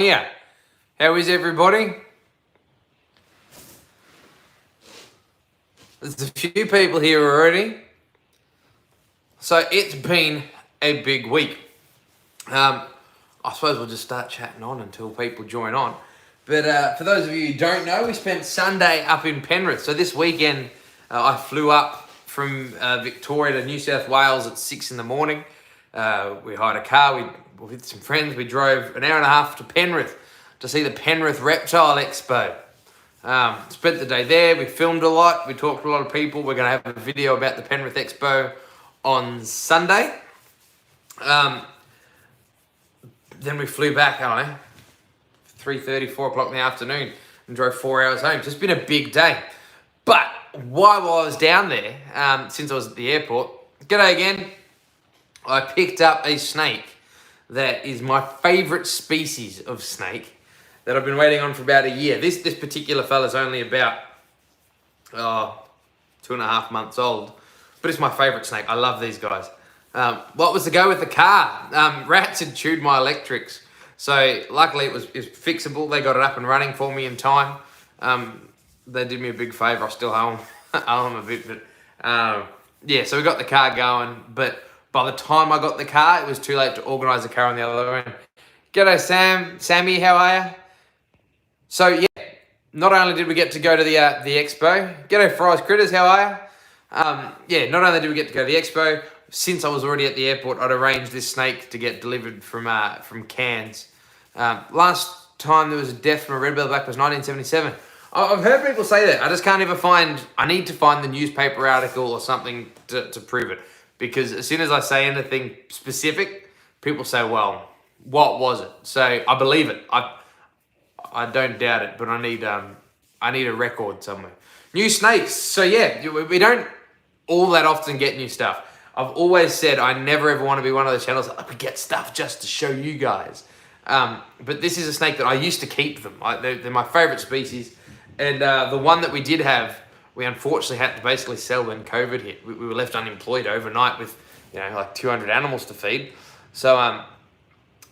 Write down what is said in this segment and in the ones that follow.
here. How is everybody? There's a few people here already. So it's been a big week. I suppose we'll just start chatting on until people join on. But for those of you who don't know, we spent Sunday up in Penrith. So this weekend, I flew up from Victoria to New South Wales at 6 in the morning. We hired a car, with some friends, we drove an hour and a half to Penrith to see the Penrith Reptile Expo. Spent the day there, we filmed a lot, we talked to a lot of people. We're going to have a video about the Penrith Expo on Sunday. Then we flew back, I don't know, 3:30, 4 o'clock in the afternoon and drove 4 hours home. So it's been a big day. But while I was down there, since I was at the airport, g'day again, I picked up a snake that is my favourite species of snake that I've been waiting on for about a year. This particular fella's only about 2.5 months old, but it's my favourite snake. I love these guys. What was to go with the car? Rats had chewed my electrics, so luckily it was fixable. They got it up and running for me in time. They did me a big favour. I still owe them a bit, but yeah, so we got the car going, but by the time I got the car, it was too late to organise the car on the other end. G'day, Sammy, how are you? So yeah, not only did we get to go to the expo, g'day Fries Critters, how are you? Yeah, not only did we get to go to the expo, since I was already at the airport, I'd arranged this snake to get delivered from Cairns. Last time there was a death from a red-bellied black was 1977. I've heard people say that. I just can't ever I need to find the newspaper article or something to prove it. Because as soon as I say anything specific, people say, well, what was it? So I believe it. I don't doubt it, but I need a record somewhere. New snakes. So yeah, we don't all that often get new stuff. I've always said I never ever want to be one of those channels that we get stuff just to show you guys. But this is a snake that I used to keep them. They're my favourite species. And the one that we did have, we unfortunately had to basically sell when COVID hit. We were left unemployed overnight with, like 200 animals to feed. So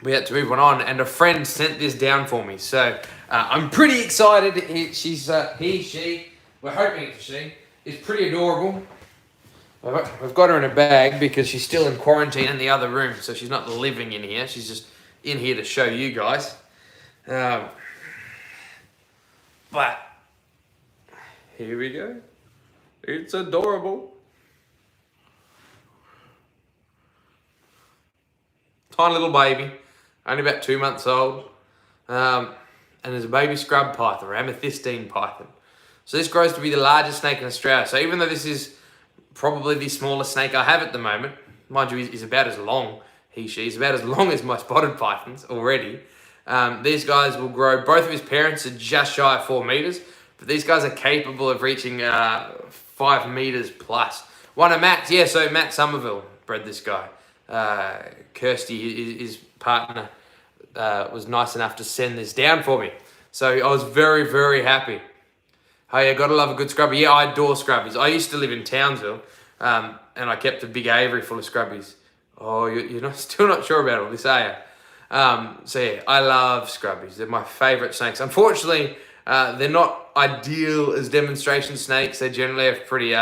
we had to move one on, and a friend sent this down for me. So I'm pretty excited. She, we're hoping it's a she, is pretty adorable. We've got her in a bag because she's still in quarantine in the other room, so she's not living in here. She's just in here to show you guys. But here we go. It's adorable. Tiny little baby, only about 2 months old. And there's a baby scrub python, or amethystine python. So this grows to be the largest snake in Australia. So even though this is probably the smallest snake I have at the moment, mind you, he's about as long, she's about as long as my spotted pythons already. These guys will grow, both of his parents are just shy of 4 meters, but these guys are capable of reaching 5 meters plus. One of Matt's, yeah, so Matt Somerville bred this guy. Kirsty, his partner, was nice enough to send this down for me. So I was very, very happy. Oh yeah, gotta love a good scrubby. Yeah, I adore scrubbies. I used to live in Townsville, and I kept a big aviary full of scrubbies. Oh, you're still not sure about all this, are you? So yeah, I love scrubbies. They're my favourite snakes. Unfortunately, they're not ideal as demonstration snakes. They generally have pretty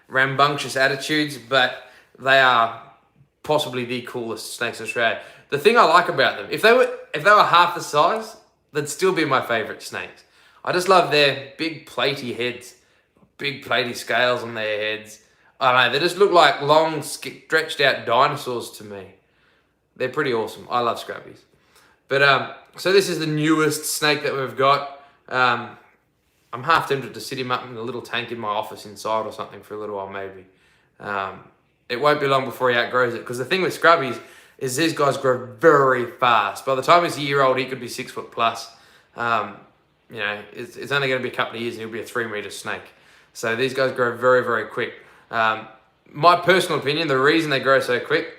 rambunctious attitudes, but they are possibly the coolest snakes in Australia. The thing I like about them, if they were half the size, they'd still be my favourite snakes. I just love their big platy heads, big platy scales on their heads. I don't know, they just look like long, stretched out dinosaurs to me. They're pretty awesome. I love scrubbies. But so this is the newest snake that we've got. I'm half tempted to sit him up in a little tank in my office inside or something for a little while maybe. It won't be long before he outgrows it, because the thing with scrubbies is these guys grow very fast. By the time he's a year old, he could be 6 foot plus. It's only going to be a couple of years and he'll be a 3 meter snake. So these guys grow very, very quick. My personal opinion, the reason they grow so quick,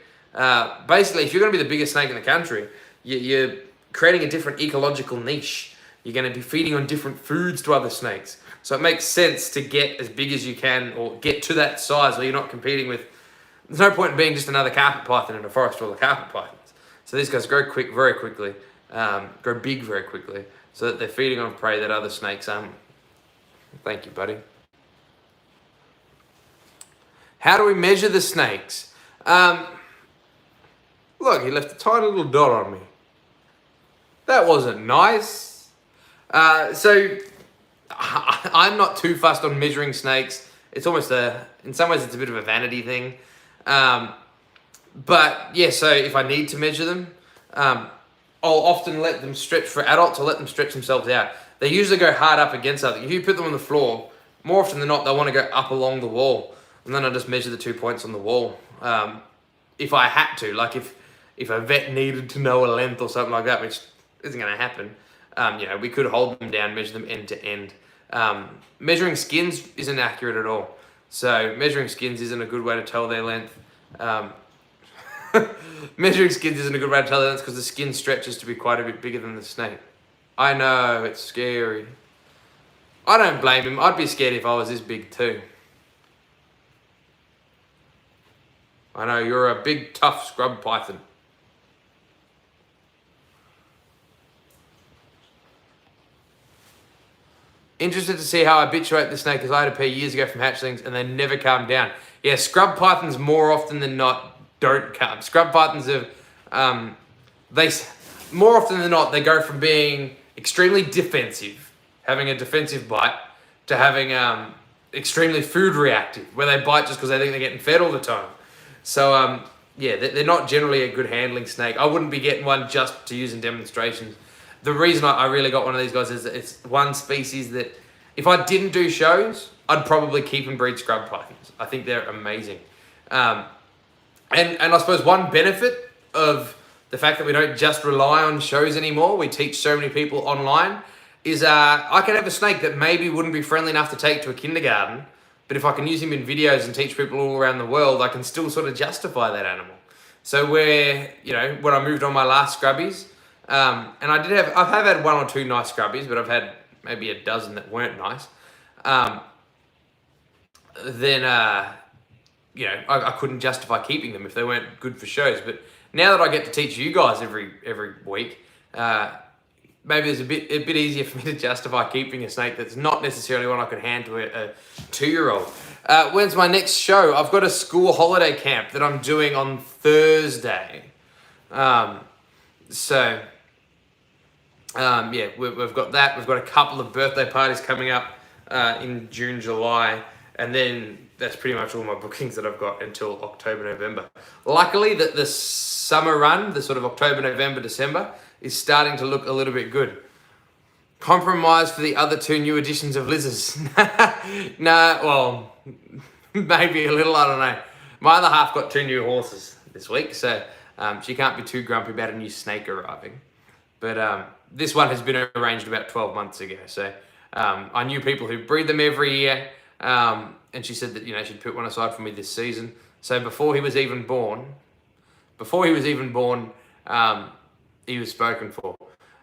basically, if you're going to be the biggest snake in the country, you're creating a different ecological niche. You're going to be feeding on different foods to other snakes. So it makes sense to get as big as you can, or get to that size where you're not competing with. There's no point in being just another carpet python in a forest full of carpet pythons. So these guys grow quick, very quickly. grow big very quickly, so that they're feeding on prey that other snakes aren't. Thank you, buddy. How do we measure the snakes? Look, he left a tiny little dot on me. That wasn't nice. So I'm not too fussed on measuring snakes. It's almost in some ways it's a bit of a vanity thing. But yeah, so if I need to measure them, I'll often let them stretch for adults. I'll let them stretch themselves out. They usually go hard up against something. If you put them on the floor, more often than not, they'll want to go up along the wall. And then I'll just measure the 2 points on the wall. If I had to, like if a vet needed to know a length or something like that, which isn't going to happen, we could hold them down, measure them end to end. Measuring skins isn't accurate at all. So measuring skins isn't a good way to tell their length. Measuring skins isn't a good way to tell their length because the skin stretches to be quite a bit bigger than the snake. I know, it's scary. I don't blame him. I'd be scared if I was this big too. I know, you're a big, tough scrub python. Interested to see how I habituate the snake, as I had a pair years ago from hatchlings and they never calm down. Yeah, scrub pythons more often than not don't calm. Scrub pythons have, more often than not, they go from being extremely defensive, having a defensive bite, to having extremely food reactive, where they bite just because they think they're getting fed all the time. So, yeah, they're not generally a good handling snake. I wouldn't be getting one just to use in demonstrations. The reason I really got one of these guys is that it's one species that, if I didn't do shows, I'd probably keep and breed scrub pythons. I think they're amazing. And I suppose one benefit of the fact that we don't just rely on shows anymore, we teach so many people online, is I can have a snake that maybe wouldn't be friendly enough to take to a kindergarten, but if I can use him in videos and teach people all around the world, I can still sort of justify that animal. So when I moved on my last scrubbies, and I've had one or two nice scrubbies, but I've had maybe a dozen that weren't nice. I couldn't justify keeping them if they weren't good for shows. But now that I get to teach you guys every week, maybe it's a bit easier for me to justify keeping a snake that's not necessarily one I could hand to a 2-year-old. When's my next show? I've got a school holiday camp that I'm doing on Thursday. We've got that. We've got a couple of birthday parties coming up in June, July, and then that's pretty much all my bookings that I've got until October, November. Luckily, the summer run, the sort of October, November, December, is starting to look a little bit good. Compromise for the other 2 new editions of Liz's. Maybe a little, I don't know. My other half got 2 new horses this week, so she can't be too grumpy about a new snake arriving. But this one has been arranged about 12 months ago, so I knew people who breed them every year, and she said that she'd put one aside for me this season. So before he was even born, he was spoken for.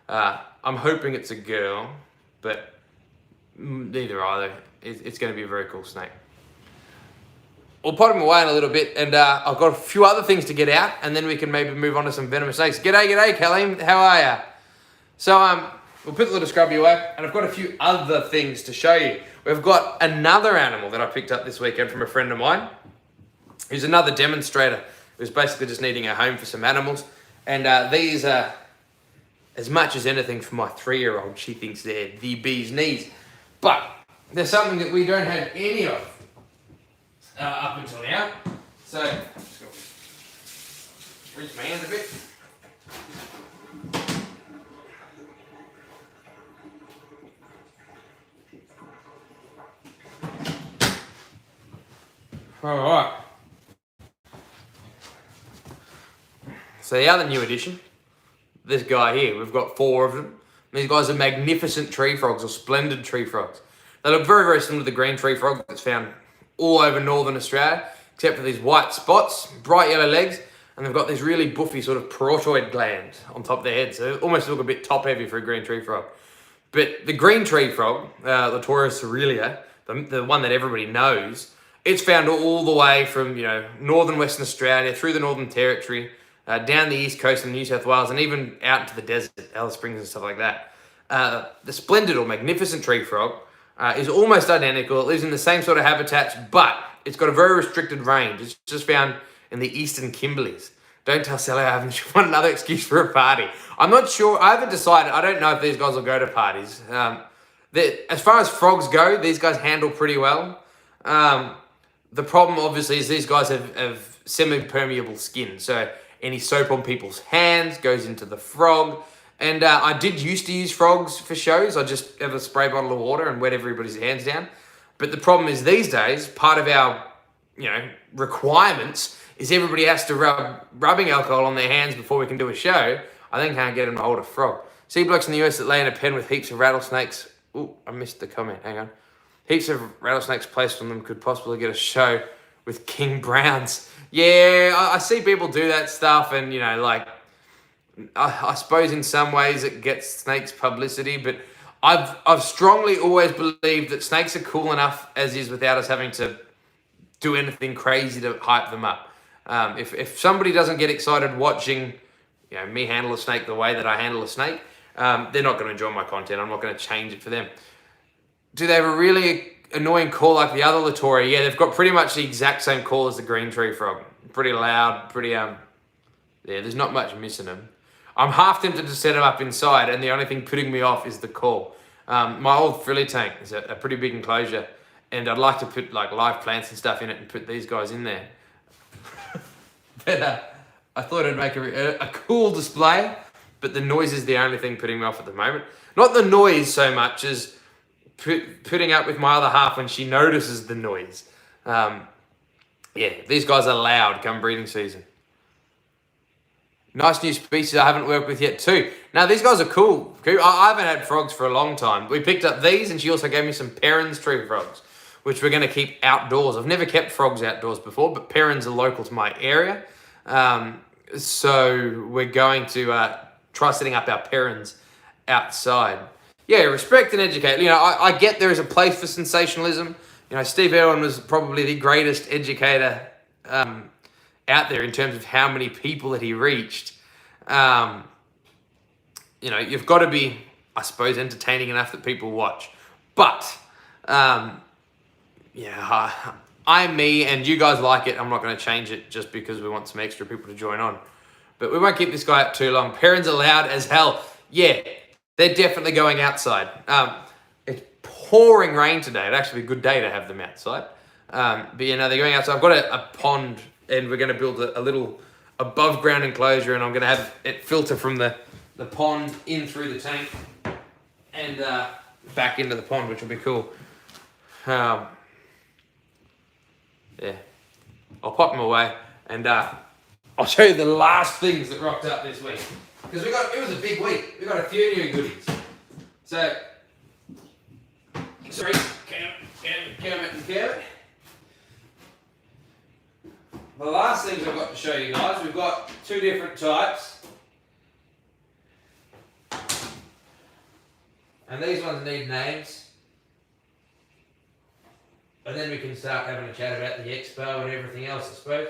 I'm hoping it's a girl, but neither are they. It's going to be a very cool snake. We'll pot him away in a little bit, and I've got a few other things to get out, and then we can maybe move on to some venomous snakes. G'day, Kaleem. How are ya? So we'll put the little scrubby away, and I've got a few other things to show you. We've got another animal that I picked up this weekend from a friend of mine, who's another demonstrator, who's basically just needing a home for some animals. And these are, as much as anything for my 3-year-old, she thinks they're the bee's knees. But there's something that we don't have any of up until now. So, just go rinse my hands a bit. Alright. So the other new addition, this guy here, we've got 4 of them. These guys are magnificent tree frogs, or splendid tree frogs. They look very, very similar to the green tree frog that's found all over northern Australia, except for these white spots, bright yellow legs, and they've got these really buffy sort of parotoid glands on top of their head, so they almost look a bit top heavy for a green tree frog. But the green tree frog, Latoria cerealia, the one that everybody knows, it's found all the way from northern Western Australia through the Northern Territory, down the east coast of New South Wales, and even out into the desert, Alice Springs and stuff like that. The splendid or magnificent tree frog is almost identical. It lives in the same sort of habitats, but it's got a very restricted range. It's just found in the eastern Kimberleys. Don't tell Sally I haven't want another excuse for a party. I'm not sure. I haven't decided. I don't know if these guys will go to parties. As far as frogs go, these guys handle pretty well. The problem, obviously, is these guys have semi-permeable skin. So any soap on people's hands goes into the frog. And I did used to use frogs for shows. I just have a spray bottle of water and wet everybody's hands down. But the problem is these days, part of our requirements is everybody has to rub rubbing alcohol on their hands before we can do a show. I then can't get them to hold a frog. See blokes in the US that lay in a pen with heaps of rattlesnakes. Ooh, I missed the comment. Hang on. Heaps of rattlesnakes placed on them could possibly get a show with king browns. Yeah, I see people do that stuff, and I suppose in some ways it gets snakes publicity, but I've strongly always believed that snakes are cool enough as is without us having to do anything crazy to hype them up. If somebody doesn't get excited watching me handle a snake the way that I handle a snake, they're not going to enjoy my content. I'm not going to change it for them. Do they have a really annoying call like the other Latoria? Yeah, they've got pretty much the exact same call as the green tree frog. Pretty loud, there's not much missing them. I'm half tempted to set them up inside, and the only thing putting me off is the call. My old frilly tank is a pretty big enclosure, and I'd like to put like live plants and stuff in it and put these guys in there. But I thought it'd make a cool display, but the noise is the only thing putting me off at the moment. Not the noise so much as putting up with my other half when she notices the noise. These guys are loud come breeding season. Nice new species I haven't worked with yet too. Now these guys are cool. I haven't had frogs for a long time. We picked up these, and she also gave me some Perrin's tree frogs, which we're going to keep outdoors. I've never kept frogs outdoors before, but Perrin's are local to my area. So we're going to try setting up our Perrin's outside. Yeah, respect and educate. I get there is a place for sensationalism. Steve Irwin was probably the greatest educator out there in terms of how many people that he reached. You've got to be, I suppose, entertaining enough that people watch. But, I'm me and you guys like it. I'm not going to change it just because we want some extra people to join on. But we won't keep this guy up too long. Perrins are loud as hell. Yeah, they're definitely going outside. It's pouring rain today. It'd actually be a good day to have them outside. But they're going outside. I've got a pond, and we're going to build a little above ground enclosure, and I'm going to have it filter from the pond in through the tank and back into the pond, which will be cool. I'll pop them away, and I'll show you the last things that rocked up this week. Because it was a big week. We got a few new goodies. So, sorry, Kermit. The last things I've got to show you guys, we've got two different types. And these ones need names. And then we can start having a chat about the expo and everything else, I suppose.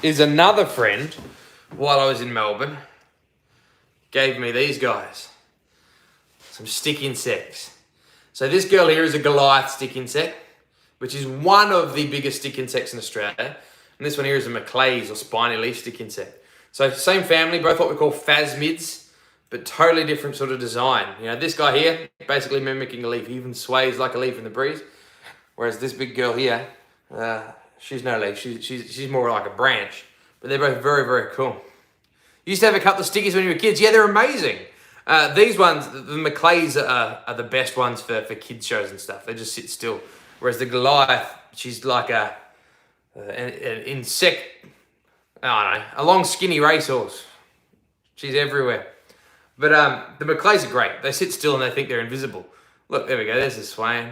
Is another friend, while I was in Melbourne, gave me these guys. Some stick insects. So this girl here is a Goliath stick insect, which is one of the biggest stick insects in Australia. And this one here is a Maclay's or spiny leaf stick insect. So same family, both what we call phasmids, but totally different sort of design. This guy here, basically mimicking a leaf. He even sways like a leaf in the breeze. Whereas this big girl here, she's no leaf. She's more like a branch. But they're both very, very cool. You used to have a couple of stickies when you were kids. Yeah, they're amazing. These ones, the Maclays are the best ones for kids shows and stuff. They just sit still. Whereas the Goliath, she's like an insect, I don't know, a long skinny racehorse. She's everywhere. But the Maclays are great. They sit still and they think they're invisible. Look, there we go. There's the swain.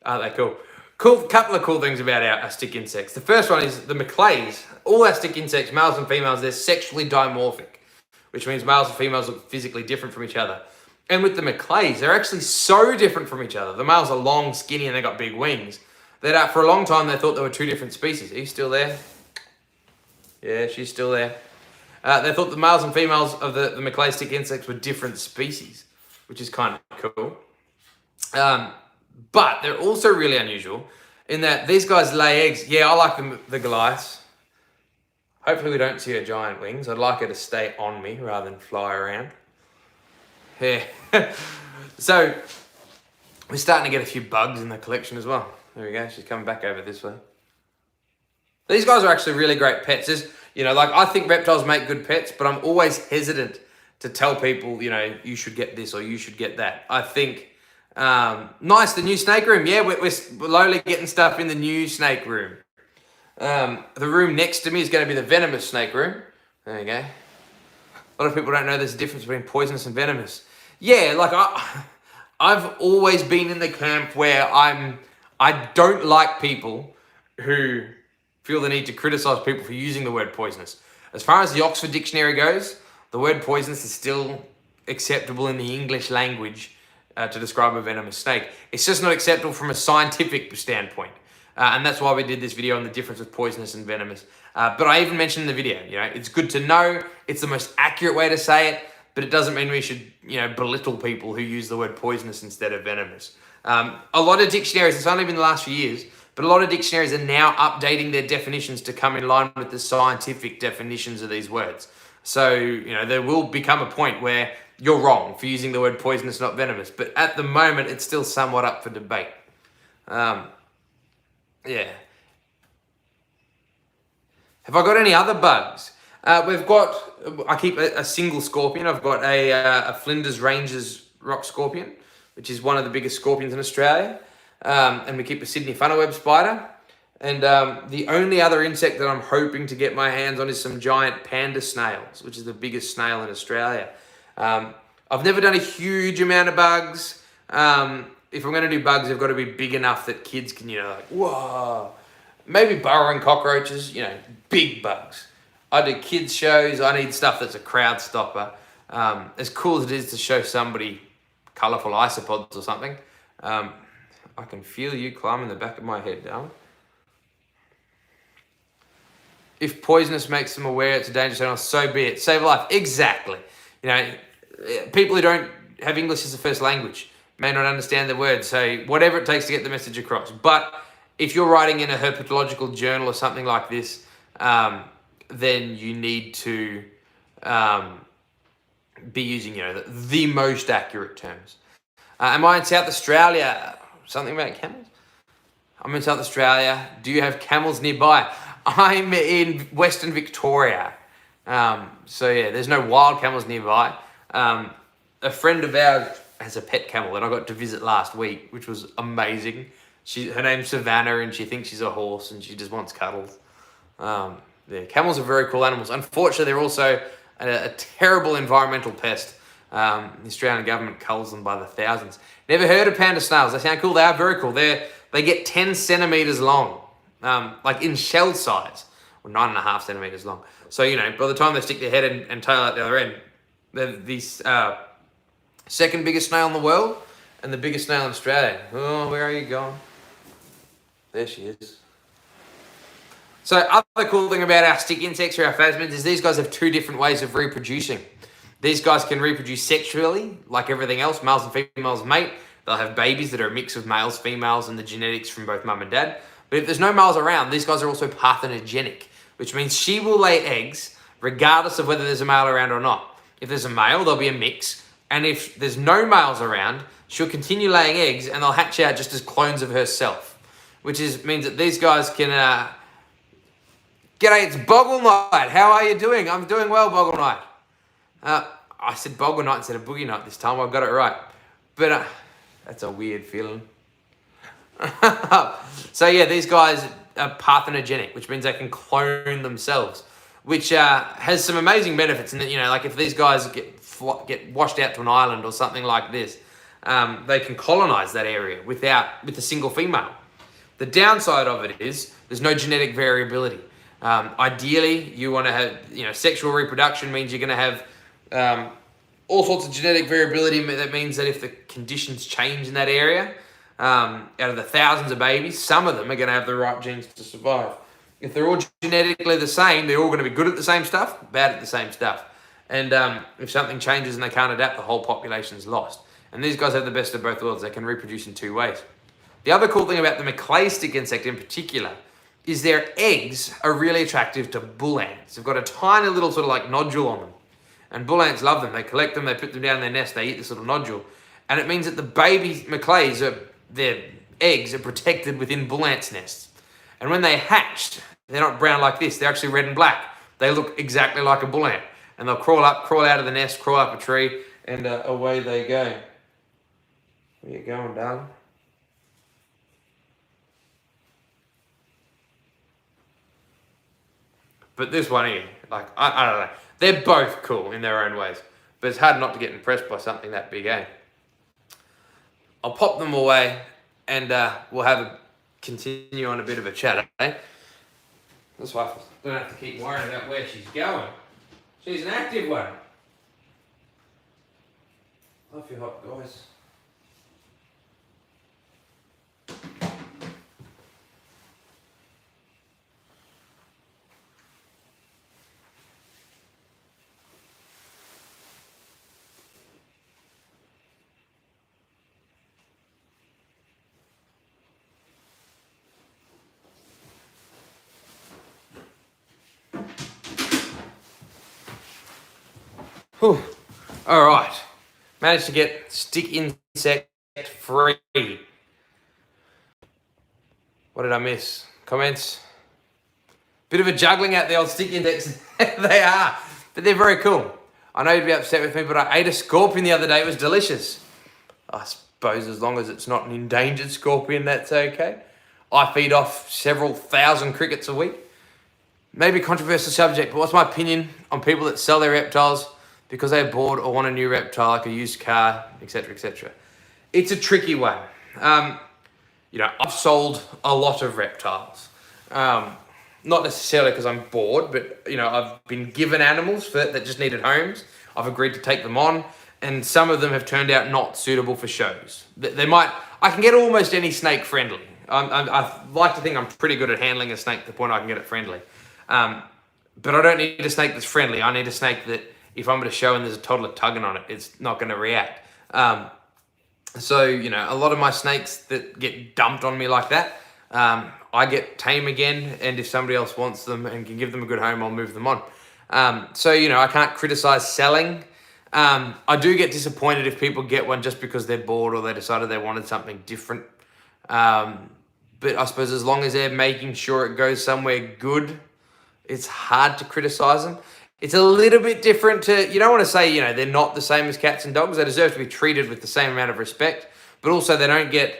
Aren't they cool? Couple of cool things about our stick insects. The first one is the Maclays. All our stick insects, males and females, they're sexually dimorphic, which means males and females look physically different from each other. And with the Macleys, they're actually so different from each other. The males are long, skinny, and they got big wings. That for a long time, they thought they were two different species. Are you still there? Yeah, she's still there. They thought the males and females of the Maclay stick insects were different species, which is kind of cool. But they're also really unusual in that these guys lay eggs. Yeah, I like the Goliaths. Hopefully we don't see her giant wings. I'd like her to stay on me rather than fly around. Yeah. So we're starting to get a few bugs in the collection as well. There we go. She's coming back over this way. These guys are actually really great pets. I think reptiles make good pets, but I'm always hesitant to tell people, you should get this or you should get that. I think, nice, the new snake room. Yeah, we're slowly getting stuff in the new snake room. The room next to me is going to be the venomous snake room. There you go. A lot of people don't know there's a difference between poisonous and venomous. Yeah, I've always been in the camp where I don't like people who feel the need to criticize people for using the word poisonous. As far as the Oxford Dictionary goes, the word poisonous is still acceptable in the English language to describe a venomous snake. It's just not acceptable from a scientific standpoint. And that's why we did this video on the difference of poisonous and venomous. But I even mentioned in the video, it's good to know. It's the most accurate way to say it, but it doesn't mean we should, belittle people who use the word poisonous instead of venomous. A lot of dictionaries, it's only been the last few years, but a lot of dictionaries are now updating their definitions to come in line with the scientific definitions of these words. So, there will become a point where you're wrong for using the word poisonous, not venomous. But at the moment, it's still somewhat up for debate. Yeah. Have I got any other bugs? I keep a single scorpion. I've got a Flinders Ranges rock scorpion, which is one of the biggest scorpions in Australia. And we keep a Sydney funnelweb spider. And the only other insect that I'm hoping to get my hands on is some giant panda snails, which is the biggest snail in Australia. I've never done a huge amount of bugs. If I'm going to do bugs, they've got to be big enough that kids can, whoa. Maybe burrowing cockroaches, big bugs. I do kids shows. I need stuff that's a crowd stopper. As cool as it is to show somebody colourful isopods or something, I can feel you climbing the back of my head, darling. If poisonous makes them aware it's a dangerous animal, so be it. Save a life. Exactly. People who don't have English as a first language may not understand the words, so whatever it takes to get the message across. But if you're writing in a herpetological journal or something like this, then you need to be using, the most accurate terms. Am I in South Australia? Something about camels? I'm in South Australia. Do you have camels nearby? I'm in Western Victoria. So yeah, there's no wild camels nearby. A friend of ours has a pet camel that I got to visit last week, which was amazing. Her name's Savannah, and she thinks she's a horse, and she just wants cuddles. Yeah, camels are very cool animals. Unfortunately, they're also a terrible environmental pest. The Australian government culls them by the thousands. Never heard of panda snails. They sound cool. They are very cool. They get 10 centimeters long, like in shell size, or 9.5 centimeters long. So, by the time they stick their head and tail out the other end, they're the second biggest snail in the world and the biggest snail in Australia. Oh, where are you going? There she is. So, other cool thing about our stick insects or our phasmids is these guys have two different ways of reproducing. These guys can reproduce sexually, like everything else. Males and females mate. They'll have babies that are a mix of males, females, and the genetics from both mum and dad. But if there's no males around, these guys are also parthenogenic, which means she will lay eggs regardless of whether there's a male around or not. If there's a male, there'll be a mix. And if there's no males around, she'll continue laying eggs and they'll hatch out just as clones of herself, which means that these guys can... G'day, it's Boggle Night. How are you doing? I'm doing well, Boggle Night. I said Boggle Night instead of Boogie Night this time. I got it right. But that's a weird feeling. So yeah, these guys are parthenogenic, which means they can clone themselves, which has some amazing benefits. And like if these guys get washed out to an island or something like this, they can colonize that area with a single female. The downside of it is there's no genetic variability. Ideally, you want to have, sexual reproduction means you're going to have all sorts of genetic variability. That means that if the conditions change in that area, out of the thousands of babies, some of them are going to have the right genes to survive. If they're all genetically the same, they're all going to be good at the same stuff, bad at the same stuff. And if something changes and they can't adapt, the whole population's lost. And these guys have the best of both worlds. They can reproduce in two ways. The other cool thing about the Maclay stick insect in particular is their eggs are really attractive to bull ants. They've got a tiny little sort of like nodule on them. And bull ants love them. They collect them, they put them down in their nest, they eat this little nodule. And it means that the baby Maclays, their eggs are protected within bull ants' nests. And when they hatched, they're not brown like this, they're actually red and black. They look exactly like a bull ant. And they'll crawl out of the nest, crawl up a tree, and away they go. Where you going, darling? But this one here, like, I don't know. They're both cool in their own ways. But it's hard not to get impressed by something that big, eh? I'll pop them away and we'll continue on a bit of a chat, eh? This wife don't have to keep worrying about where she's going. She's an active one. Love your hot guys. Whew. All right, managed to get stick insect free. What did I miss? Comments? Bit of a juggling out the old stick insects. They are, but they're very cool. I know you'd be upset with me, but I ate a scorpion the other day. It was delicious. I suppose as long as it's not an endangered scorpion, that's okay. I feed off several thousand crickets a week. Maybe a controversial subject, but what's my opinion on people that sell their reptiles because they're bored or want a new reptile, like a used car, etc., etc. It's a tricky one. You know, I've sold a lot of reptiles. Not necessarily because I'm bored, but, you know, I've been given animals that just needed homes. I've agreed to take them on, and some of them have turned out not suitable for shows. I can get almost any snake friendly. I like to think I'm pretty good at handling a snake to the point I can get it friendly. But I don't need a snake that's friendly. I need a snake that, if I'm at a show and there's a toddler tugging on it, it's not going to react. So, you know, a lot of my snakes that get dumped on me like that, I get tame again, and if somebody else wants them and can give them a good home, I'll move them on. So, you know, I can't criticize selling. I do get disappointed if people get one just because they're bored or they decided they wanted something different. But I suppose as long as they're making sure it goes somewhere good, it's hard to criticize them. It's a little bit different you don't want to say, you know, they're not the same as cats and dogs. They deserve to be treated with the same amount of respect, but also they don't get,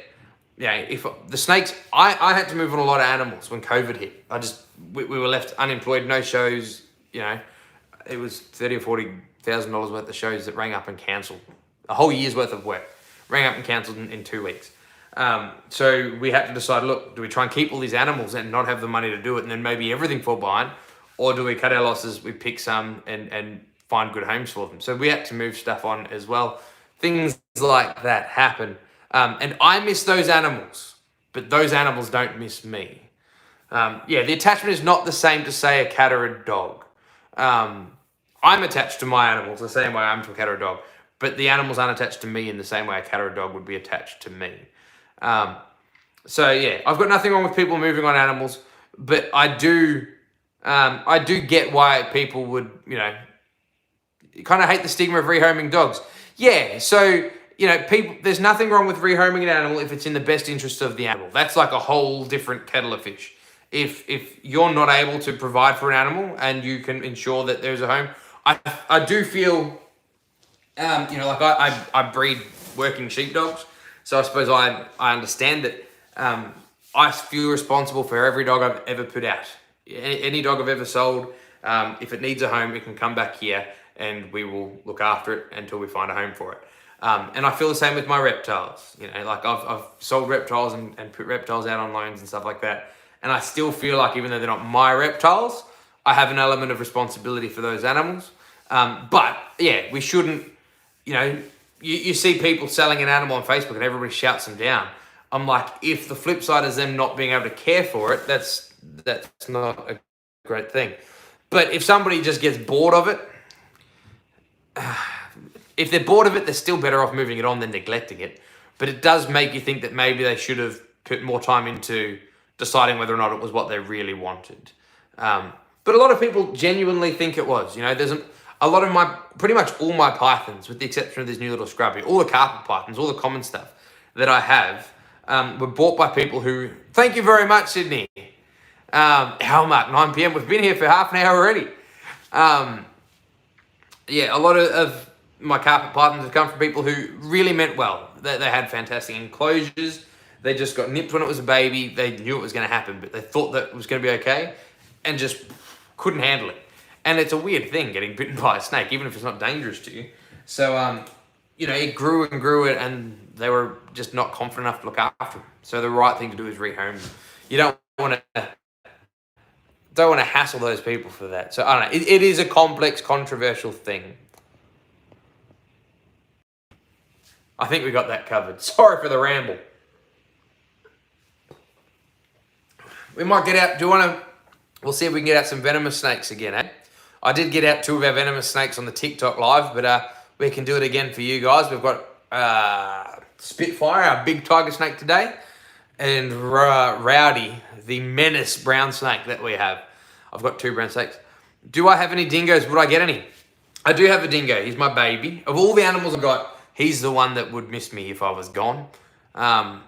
you know, if the snakes, I had to move on a lot of animals when COVID hit. We were left unemployed, no shows, you know, it was $30,000 or $40,000 worth of shows that rang up and cancelled. A whole year's worth of work rang up and cancelled in 2 weeks. So we had to decide, look, do we try and keep all these animals and not have the money to do it and then maybe everything fall behind? Or do we cut our losses, we pick some and find good homes for them? So we had to move stuff on as well. Things like that happen. And I miss those animals, but those animals don't miss me. Yeah, the attachment is not the same to, say, a cat or a dog. I'm attached to my animals the same way I'm to a cat or a dog, but the animals aren't attached to me in the same way a cat or a dog would be attached to me. So yeah, I've got nothing wrong with people moving on animals, but I do get why people would, you know, kind of hate the stigma of rehoming dogs. Yeah, so, you know, there's nothing wrong with rehoming an animal if it's in the best interest of the animal. That's like a whole different kettle of fish. If you're not able to provide for an animal and you can ensure that there's a home, I do feel, you know, like I breed working sheepdogs, so I suppose I understand that I feel responsible for every dog I've ever put out. Any dog I've ever sold, if it needs a home, it can come back here and we will look after it until we find a home for it. And I feel the same with my reptiles. You know, like I've sold reptiles and put reptiles out on loans and stuff like that. And I still feel like even though they're not my reptiles, I have an element of responsibility for those animals. But yeah, we shouldn't you know, you see people selling an animal on Facebook and everybody shouts them down. I'm like, if the flip side is them not being able to care for it, that's not a great thing. But if somebody just gets bored of it, if they're bored of it, they're still better off moving it on than neglecting it. But it does make you think that maybe they should have put more time into deciding whether or not it was what they really wanted. But a lot of people genuinely think it was. You know, there's a lot of pretty much all my pythons, with the exception of this new little scrubby, all the carpet pythons, all the common stuff that I have, were bought by people who, thank you very much, Sydney. How much? 9 p.m. We've been here for half an hour already. Yeah, a lot of my carpet pythons have come from people who really meant well. They had fantastic enclosures. They just got nipped when it was a baby. They knew it was going to happen, but they thought that it was going to be okay and just couldn't handle it. And it's a weird thing, getting bitten by a snake, even if it's not dangerous to you. So, you know, it grew and grew it, and they were just not confident enough to look after them. So the right thing to do is rehome them. You don't want to hassle those people for that. So I don't know. It is a complex, controversial thing. I think we got that covered. Sorry for the ramble. We might get out. We'll see if we can get out some venomous snakes again, eh? I did get out 2 of our venomous snakes on the TikTok live, but we can do it again for you guys. We've got Spitfire, our big tiger snake today, and Rowdy, the menace brown snake that we have. I've got 2 brown snakes. Do I have any dingoes? Would I get any? I do have a dingo. He's my baby. Of all the animals I've got, he's the one that would miss me if I was gone. I've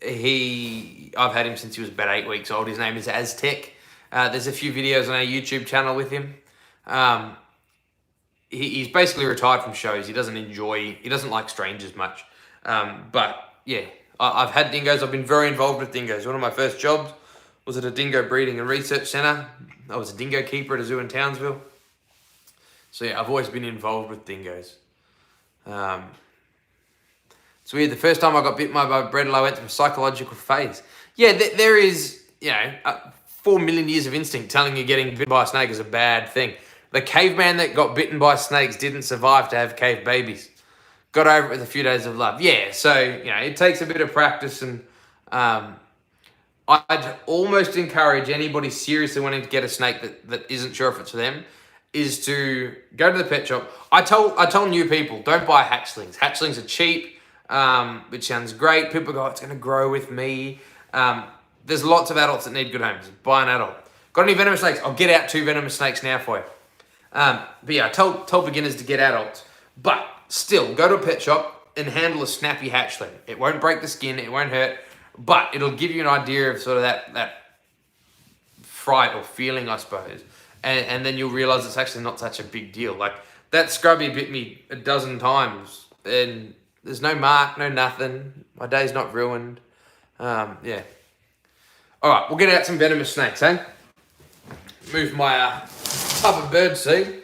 had him since he was about 8 weeks old. His name is Aztec. There's a few videos on our YouTube channel with him. He's basically retired from shows. He doesn't like strangers much. But yeah, I've had dingoes. I've been very involved with dingoes. One of my first jobs was at a dingo breeding and research centre. I was a dingo keeper at a zoo in Townsville. So yeah, I've always been involved with dingoes. It's weird. The first time I got bitten by a bredel, I went through a psychological phase. Yeah, there is, 4 million years of instinct telling you getting bitten by a snake is a bad thing. The caveman that got bitten by snakes didn't survive to have cave babies. Got over it with a few days of love. Yeah, so, it takes a bit of practice, and I'd almost encourage anybody seriously wanting to get a snake that isn't sure if it's for them, is to go to the pet shop. I tell new people, don't buy hatchlings. Hatchlings are cheap, which sounds great. People go, it's going to grow with me. There's lots of adults that need good homes. Buy an adult. Got any venomous snakes? I'll get out 2 venomous snakes now for you. But yeah, I tell beginners to get adults. But still, go to a pet shop and handle a snappy hatchling. It won't break the skin, it won't hurt, but it'll give you an idea of sort of that fright or feeling, I suppose. And then you'll realise it's actually not such a big deal. Like, that scrubby bit me a dozen times, and there's no mark, no nothing. My day's not ruined. Yeah. All right, we'll get out some venomous snakes, eh? Move my tub of bird seed.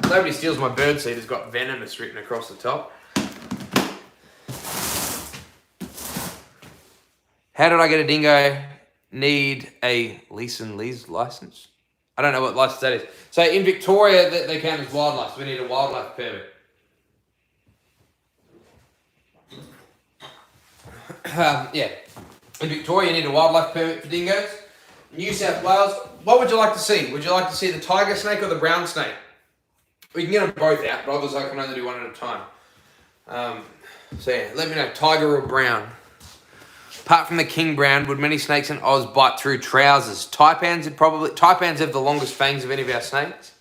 Nobody steals my bird seed. It's got venomous written across the top. How did I get a dingo? Need a lease and lease license? I don't know what license that is. So in Victoria, they count as wildlife. So we need a wildlife permit. Yeah. In Victoria, you need a wildlife permit for dingoes. New South Wales, what would you like to see? Would you like to see the tiger snake or the brown snake? We can get them both out, but obviously I can only do one at a time. So yeah, let me know, tiger or brown. Apart from the king brown, would many snakes in Oz bite through trousers? Taipans have the longest fangs of any of our snakes.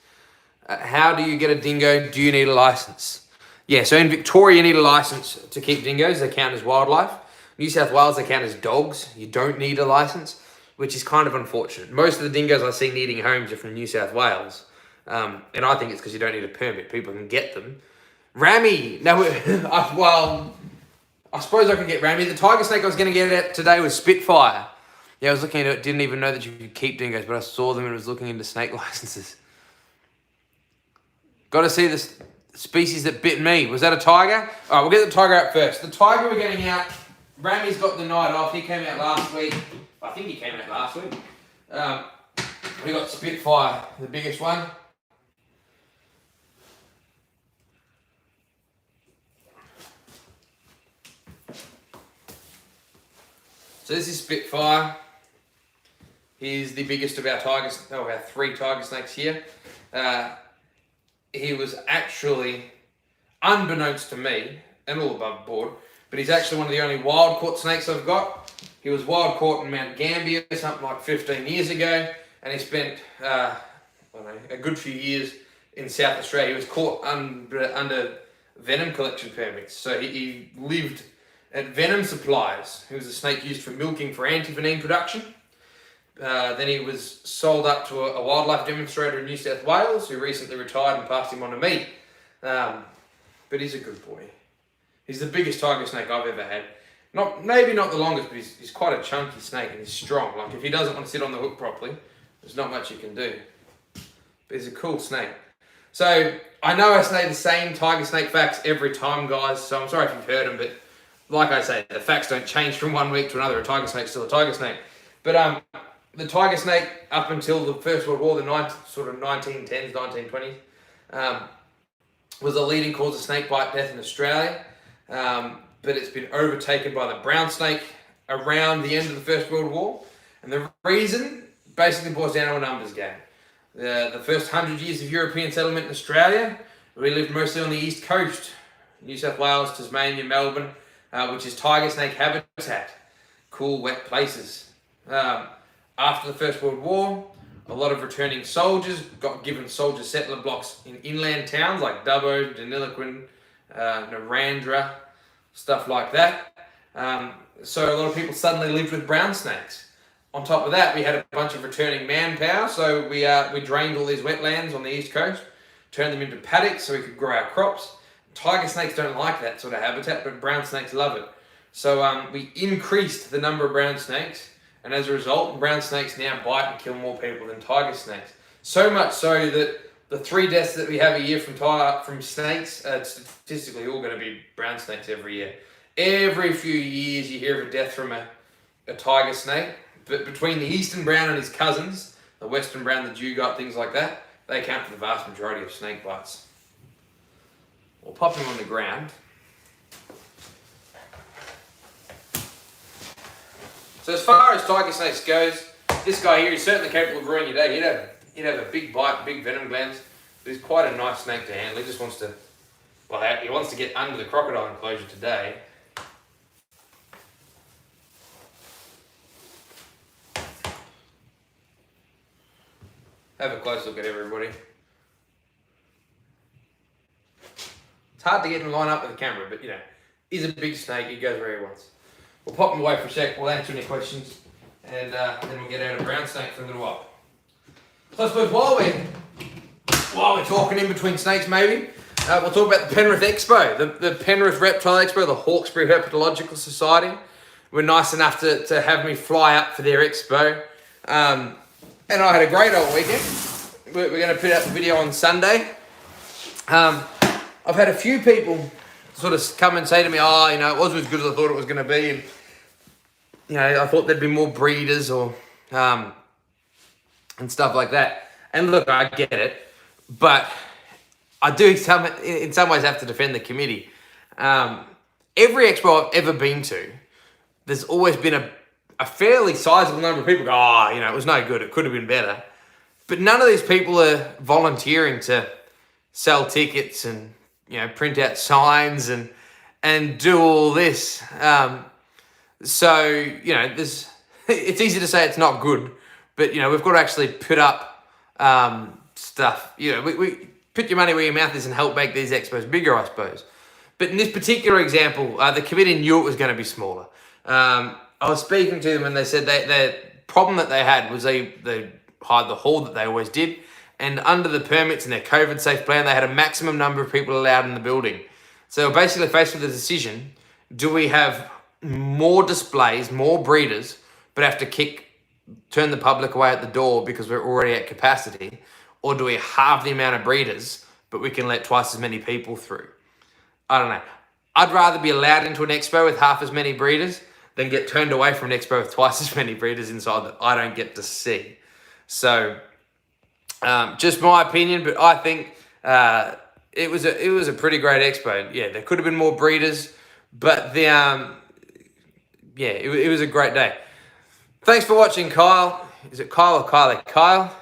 How do you get a dingo? Do you need a license? Yeah, so in Victoria, you need a license to keep dingoes. They count as wildlife. New South Wales, they count as dogs. You don't need a license, which is kind of unfortunate. Most of the dingoes I see needing homes are from New South Wales. And I think it's because you don't need a permit. People can get them. Rammy. No, well, I suppose I could get Rammy. The tiger snake I was going to get at today was Spitfire. Yeah, I was looking at it. Didn't even know that you could keep dingoes, but I saw them and was looking into snake licenses. Got to see the species that bit me. Was that a tiger? All right, we'll get the tiger out first. The tiger we're getting out, Rammy's got the night off. He came out last week. I think he came out last week. We got Spitfire, the biggest one. So this is Spitfire. He's the biggest of our tigers, our 3 tiger snakes here. He was actually, unbeknownst to me, and all above board, but he's actually one of the only wild caught snakes I've got. He was wild caught in Mount Gambier something like 15 years ago, and he spent I don't know, a good few years in South Australia. He was caught under venom collection permits, so he lived at Venom Supplies. He was a snake used for milking for antivenin production. Then he was sold up to a wildlife demonstrator in New South Wales who recently retired and passed him on to me. But he's a good boy. He's the biggest tiger snake I've ever had. Maybe not the longest, but he's quite a chunky snake and he's strong. Like if he doesn't want to sit on the hook properly, there's not much you can do. But he's a cool snake. So I know I say the same tiger snake facts every time, guys, so I'm sorry if you've heard them, but like I say, the facts don't change from one week to another. A tiger snake's still a tiger snake. But the tiger snake, up until the First World War, the sort of 1910s, 1920s, was a leading cause of snake bite death in Australia. But it's been overtaken by the brown snake around the end of the First World War. And the reason basically boils down to a numbers game. The first 100 years of European settlement in Australia, we lived mostly on the east coast, New South Wales, Tasmania, Melbourne, which is tiger snake habitat, cool, wet places. After the First World War, a lot of returning soldiers got given soldier settler blocks in inland towns like Dubbo, Deniliquin, Narrandera, stuff like that. So a lot of people suddenly lived with brown snakes. On top of that, we had a bunch of returning manpower, so we drained all these wetlands on the east coast, turned them into paddocks so we could grow our crops. Tiger snakes don't like that sort of habitat, but brown snakes love it. So we increased the number of brown snakes, and as a result, brown snakes now bite and kill more people than tiger snakes. So much so that the 3 deaths that we have a year from snakes are statistically all going to be brown snakes every year. Every few years you hear of a death from a tiger snake, but between the eastern brown and his cousins, the western brown, the dugong, things like that, they account for the vast majority of snake bites. We'll pop him on the ground. So as far as tiger snakes goes, this guy here is certainly capable of ruining your day. He'd have a big bite, big venom glands, but he's quite a nice snake to handle. He just wants to, well, he wants to get under the crocodile enclosure today. Have a close look at everybody. It's hard to get him lined up with the camera, but you know, he's a big snake. He goes where he wants. We'll pop him away for a sec. We'll answer any questions, and then we'll get out a brown snake for a little while. So I suppose while we're talking in between snakes, maybe we'll talk about the Penrith Expo, the Penrith Reptile Expo, the Hawkesbury Herpetological Society. Were nice enough to have me fly up for their expo. And I had a great old weekend. We're going to put out the video on Sunday. I've had a few people sort of come and say to me, oh, you know, it wasn't as good as I thought it was going to be. And, you know, I thought there'd be more breeders or and stuff like that. And look, I get it. But I do in some ways have to defend the committee. Every expo I've ever been to, there's always been a fairly sizable number of people go, oh, you know, it was no good. It could have been better. But none of these people are volunteering to sell tickets and, you know, print out signs and do all this. So, you know, it's easy to say it's not good, but, you know, we've got to actually put up stuff. You know, we put your money where your mouth is and help make these expos bigger, I suppose. But in this particular example, the committee knew it was going to be smaller. I was speaking to them and they said the problem that they had was they hired the hall that they always did, and under the permits and their COVID safe plan, they had a maximum number of people allowed in the building. So they were basically faced with the decision, do we have more displays, more breeders, but have to turn the public away at the door because we're already at capacity, or do we halve the amount of breeders, but we can let twice as many people through? I don't know. I'd rather be allowed into an expo with half as many breeders than get turned away from an expo with twice as many breeders inside that I don't get to see. So, just my opinion, but I think it was a pretty great expo. Yeah, there could have been more breeders, but yeah, it was a great day. Thanks for watching, Kyle. Is it Kyle or Kylie? Kyle?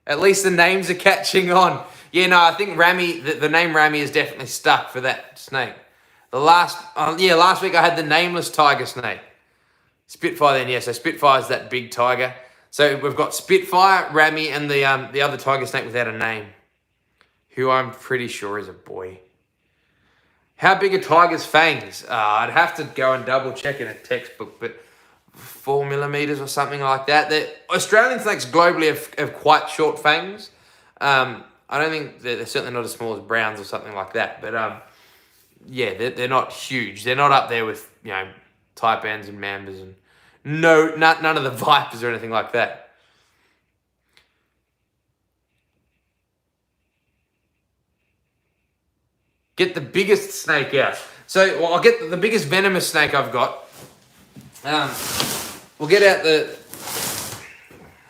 At least the names are catching on. Yeah, no, I think Rami, the name Rami is definitely stuck for that snake. Last week I had the nameless tiger snake. Spitfire then, yeah, so Spitfire's that big tiger. So we've got Spitfire, Rami, and the other tiger snake without a name, who I'm pretty sure is a boy. How big are tiger's fangs? I'd have to go and double check in a textbook, but 4 millimeters or something like that. Australian snakes globally have quite short fangs. I don't think they're certainly not as small as browns or something like that, but yeah, they're not huge. They're not up there with, you know, taipans and mambas and none of the vipers or anything like that. Get the biggest snake out. So I'll get the biggest venomous snake I've got. We'll get out the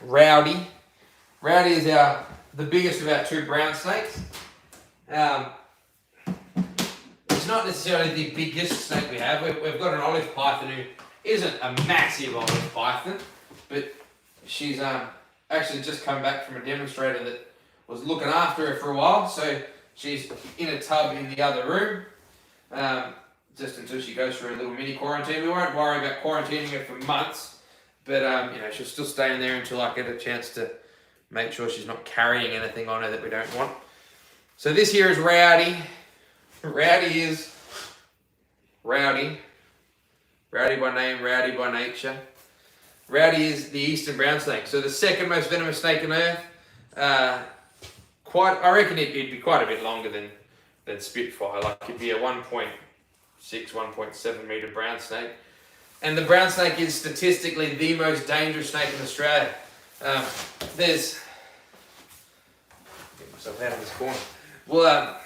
Rowdy. Rowdy is the biggest of our 2 brown snakes. It's not necessarily the biggest snake we have. We've got an olive python who isn't a massive olive python, but she's actually just come back from a demonstrator that was looking after her for a while, so she's in a tub in the other room, just until she goes through a little mini quarantine. We won't worry about quarantining her for months, but you know, she'll still stay in there until I get a chance to make sure she's not carrying anything on her that we don't want. So this here is Rowdy. Rowdy is Rowdy. Rowdy by name, Rowdy by nature. Rowdy is the eastern brown snake, so the second most venomous snake on earth. I reckon it'd be quite a bit longer than Spitfire. Like it'd be a 1.6, 1.7 meter brown snake. And the brown snake is statistically the most dangerous snake in Australia. Get myself out of this corner. Well,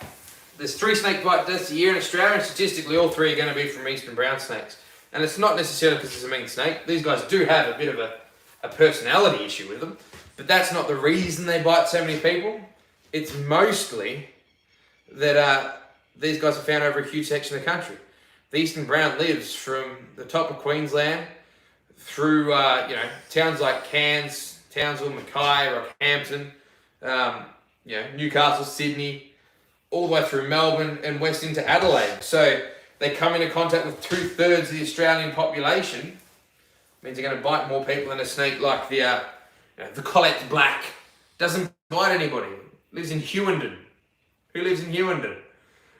there's 3 snake bite deaths a year in Australia, and statistically all 3 are going to be from eastern brown snakes. And it's not necessarily because it's a mean snake. These guys do have a bit of a personality issue with them, but that's not the reason they bite so many people. It's mostly that these guys are found over a huge section of the country. The eastern brown lives from the top of Queensland through towns like Cairns, Townsville, Mackay, Rockhampton, Newcastle, Sydney, all the way through Melbourne and west into Adelaide. So they come into contact with 2/3 of the Australian population. Means they're going to bite more people than a snake like the Collette's Black. Doesn't bite anybody. Lives in Hewenden. Who lives in Hewenden?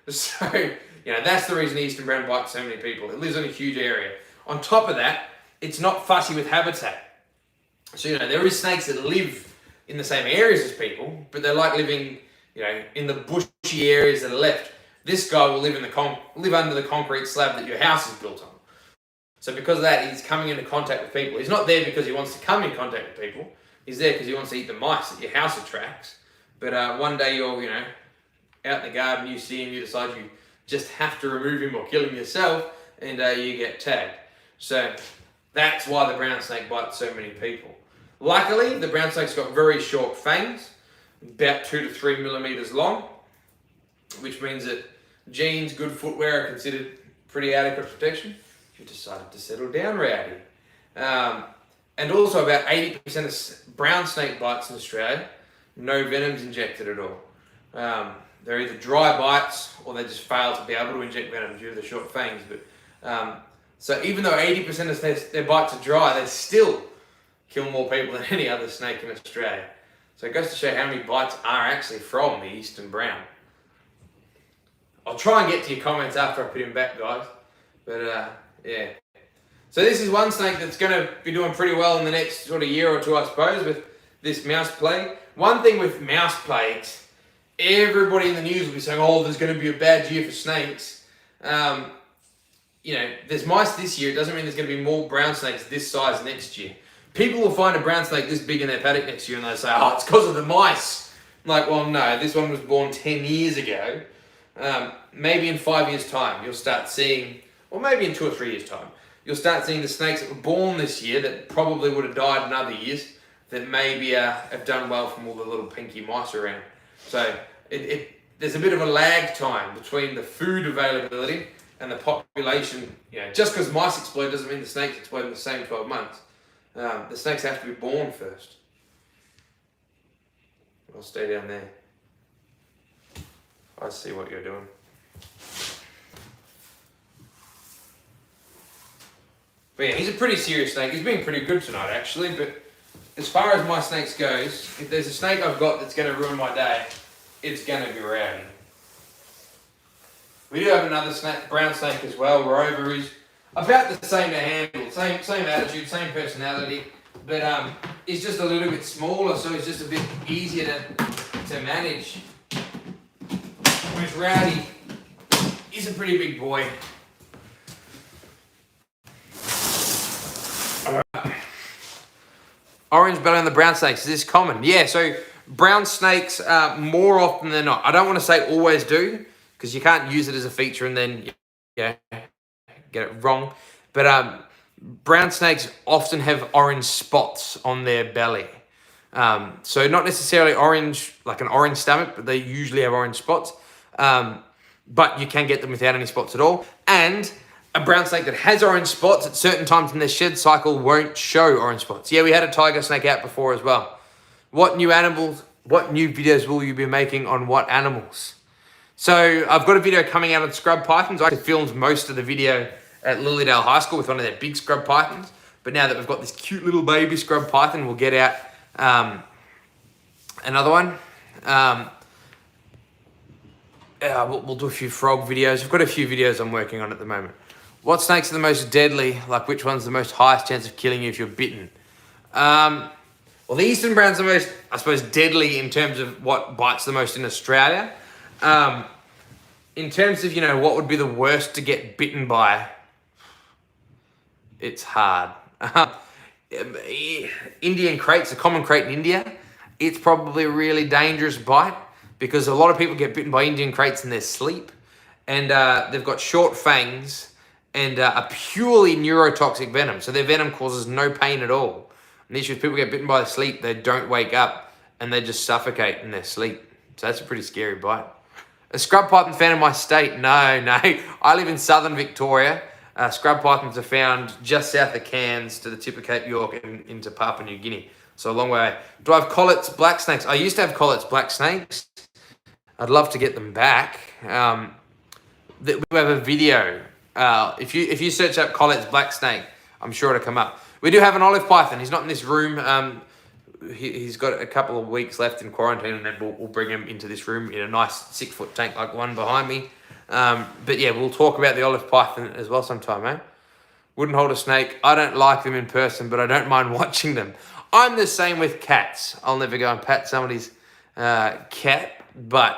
So, that's the reason the eastern brown bites so many people. It lives in a huge area. On top of that, it's not fussy with habitat. So, there is snakes that live in the same areas as people, but they like living, in the bushy areas that are left. This guy will live under the concrete slab that your house is built on. So because of that, he's coming into contact with people. He's not there because he wants to come in contact with people. He's there because he wants to eat the mice that your house attracts. But one day you're, out in the garden, you see him, you decide you just have to remove him or kill him yourself, and you get tagged. So that's why the brown snake bites so many people. Luckily, the brown snake's got very short fangs, about 2 to 3 millimeters long, which means that jeans, good footwear are considered pretty adequate protection. You decided to settle down, Rowdy. And also about 80% of brown snake bites in Australia, no venom's injected at all. They're either dry bites or they just fail to be able to inject venom due to the short fangs. But so even though 80% of their bites are dry, they still kill more people than any other snake in Australia. So it goes to show how many bites are actually from the eastern brown. I'll try and get to your comments after I put him back, guys. But yeah. So this is one snake that's going to be doing pretty well in the next sort of year or two, I suppose, with this mouse plague. One thing with mouse plagues, everybody in the news will be saying, oh, there's going to be a bad year for snakes. There's mice this year. It doesn't mean there's going to be more brown snakes this size next year. People will find a brown snake this big in their paddock next year and they'll say, oh, it's because of the mice. I'm like, well, no, this one was born 10 years ago. Maybe in 5 years' time, you'll start seeing, or maybe in 2 or 3 years' time, you'll start seeing the snakes that were born this year that probably would have died in other years that maybe have done well from all the little pinky mice around. So there's a bit of a lag time between the food availability and the population, just because mice explode doesn't mean the snakes explode in the same 12 months. The snakes have to be born first. I'll stay down there. I see what you're doing. But yeah, he's a pretty serious snake. He's been pretty good tonight, actually. But as far as my snakes goes, if there's a snake I've got that's going to ruin my day, it's going to be Rowdy. We do have another snake, brown snake as well, Rover, who's about the same to handle, same attitude, same personality, but he's just a little bit smaller, so he's just a bit easier to manage. Whereas Rowdy is a pretty big boy. Orange belly on the brown snakes, is this common? Yeah, so brown snakes more often than not. I don't want to say always do, because you can't use it as a feature and then get it wrong. But brown snakes often have orange spots on their belly. So not necessarily orange, like an orange stomach, but they usually have orange spots. But you can get them without any spots at all. And a brown snake that has orange spots at certain times in their shed cycle won't show orange spots. Yeah, we had a tiger snake out before as well. What new videos will you be making on what animals? So I've got a video coming out on scrub pythons. I filmed most of the video at Lilydale High School with one of their big scrub pythons. But now that we've got this cute little baby scrub python, we'll get out another one. We'll do a few frog videos. We've got a few videos I'm working on at the moment. What snakes are the most deadly? Like which one's the most highest chance of killing you if you're bitten? Well, the Eastern Brown's the most, I suppose, deadly in terms of what bites the most in Australia. In terms of, what would be the worst to get bitten by, it's hard. Indian crates, a common crate in India, it's probably a really dangerous bite because a lot of people get bitten by Indian crates in their sleep, and they've got short fangs and a purely neurotoxic venom. So their venom causes no pain at all. And the issue is people get bitten by their sleep, they don't wake up and they just suffocate in their sleep. So that's a pretty scary bite. A scrub python found in my state? No. I live in southern Victoria. Scrub pythons are found just south of Cairns to the tip of Cape York and into Papua New Guinea. So a long way. Do I have Collett's black snakes? I used to have Collett's black snakes. I'd love to get them back. We have a video. If you search up Collett's black snake, I'm sure it'll come up. We do have an olive python. He's not in this room. He's got a couple of weeks left in quarantine, and then we'll bring him into this room in a nice 6-foot tank like one behind me. But yeah, we'll talk about the olive python as well sometime, eh? Wouldn't hold a snake. I don't like them in person, but I don't mind watching them. I'm the same with cats. I'll never go and pat somebody's cat, but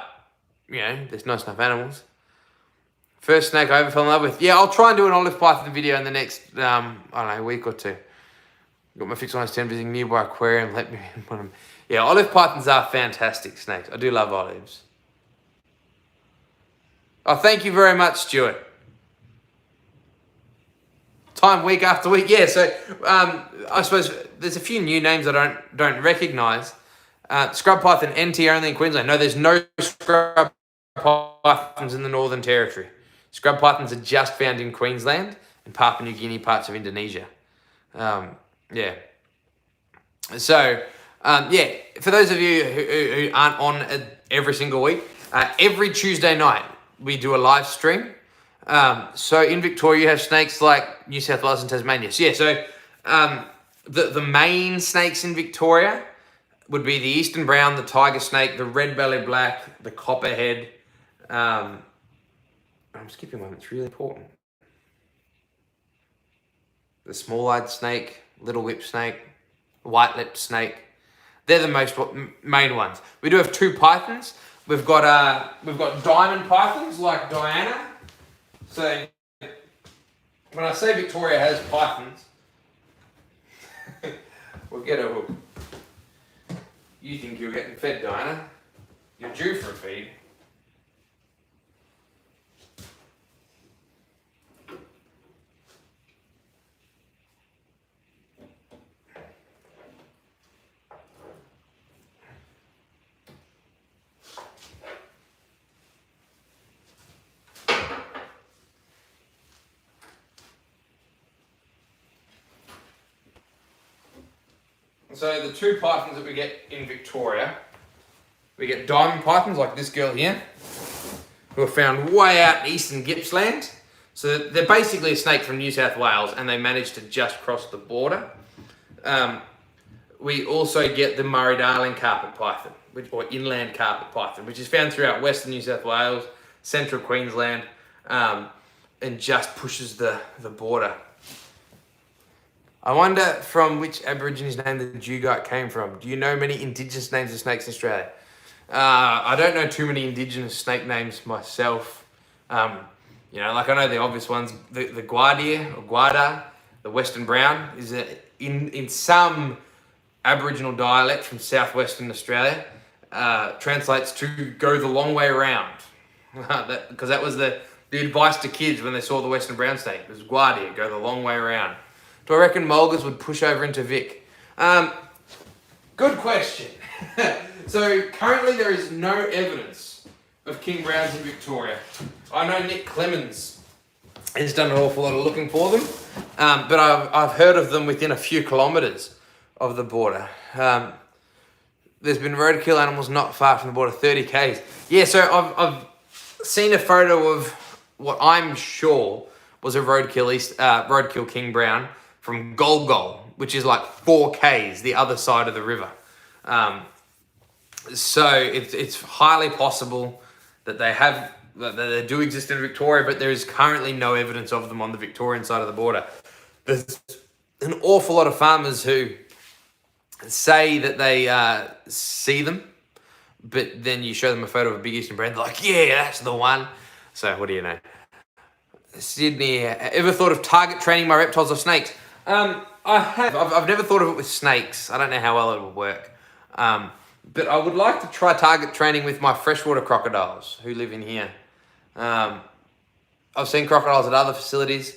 there's nice enough animals. First snake I ever fell in love with. Yeah, I'll try and do an olive python video in the next, week or two. Got my fix on 10 visiting nearby aquarium. Let me in one of them. Yeah, olive pythons are fantastic snakes. I do love olives. Oh, thank you very much, Stuart. Time week after week. Yeah, so I suppose there's a few new names I don't recognise. Scrub python NT only in Queensland. No, there's no scrub pythons in the Northern Territory. Scrub pythons are just found in Queensland and Papua New Guinea, parts of Indonesia. Yeah. So, for those of you who aren't on every single week, every Tuesday night we do a live stream. So in Victoria you have snakes like New South Wales and Tasmania. So, the main snakes in Victoria would be the Eastern Brown, the Tiger Snake, the Red Belly Black, the Copperhead. I'm skipping one, it's really important. The Small-Eyed Snake, Little Whip Snake, White-Lipped Snake. They're the most main ones. We do have 2 pythons. We've got diamond pythons like Diana. So when I say Victoria has pythons, we'll get a hook. You think you're getting fed, Diana? You're due for a feed. So the two pythons that we get in Victoria, we get diamond pythons like this girl here, who are found way out in eastern Gippsland. So they're basically a snake from New South Wales, and they managed to just cross the border. We also get the Murray-Darling carpet python, or inland carpet python, which is found throughout western New South Wales, central Queensland, and just pushes the border. I wonder from which Aborigines name the dugite came from. Do you know many Indigenous names of snakes in Australia? I don't know too many Indigenous snake names myself. You know, like I know the obvious ones. The guardia or guarda, the western brown, is in some Aboriginal dialect from southwestern Australia, translates to go the long way around. Because that was the advice to kids when they saw the western brown snake. It was guardia, go the long way around. Do I reckon mulgars would push over into Vic? Good question. So currently there is no evidence of king browns in Victoria. I know Nick Clemens has done an awful lot of looking for them, but I've heard of them within a few kilometres of the border. There's been roadkill animals not far from the border, 30 k's. Yeah, so I've seen a photo of what I'm sure was a roadkill king brown from Golgol, which is like 4 k's the other side of the river. So it's highly possible that they do exist in Victoria, but there is currently no evidence of them on the Victorian side of the border. There's an awful lot of farmers who say that they see them, but then you show them a photo of a big eastern brown, they're like, yeah, that's the one. So what do you know? Sydney, ever thought of target training my reptiles or snakes? I have. I've never thought of it with snakes. I don't know how well it would work. But I would like to try target training with my freshwater crocodiles who live in here. I've seen crocodiles at other facilities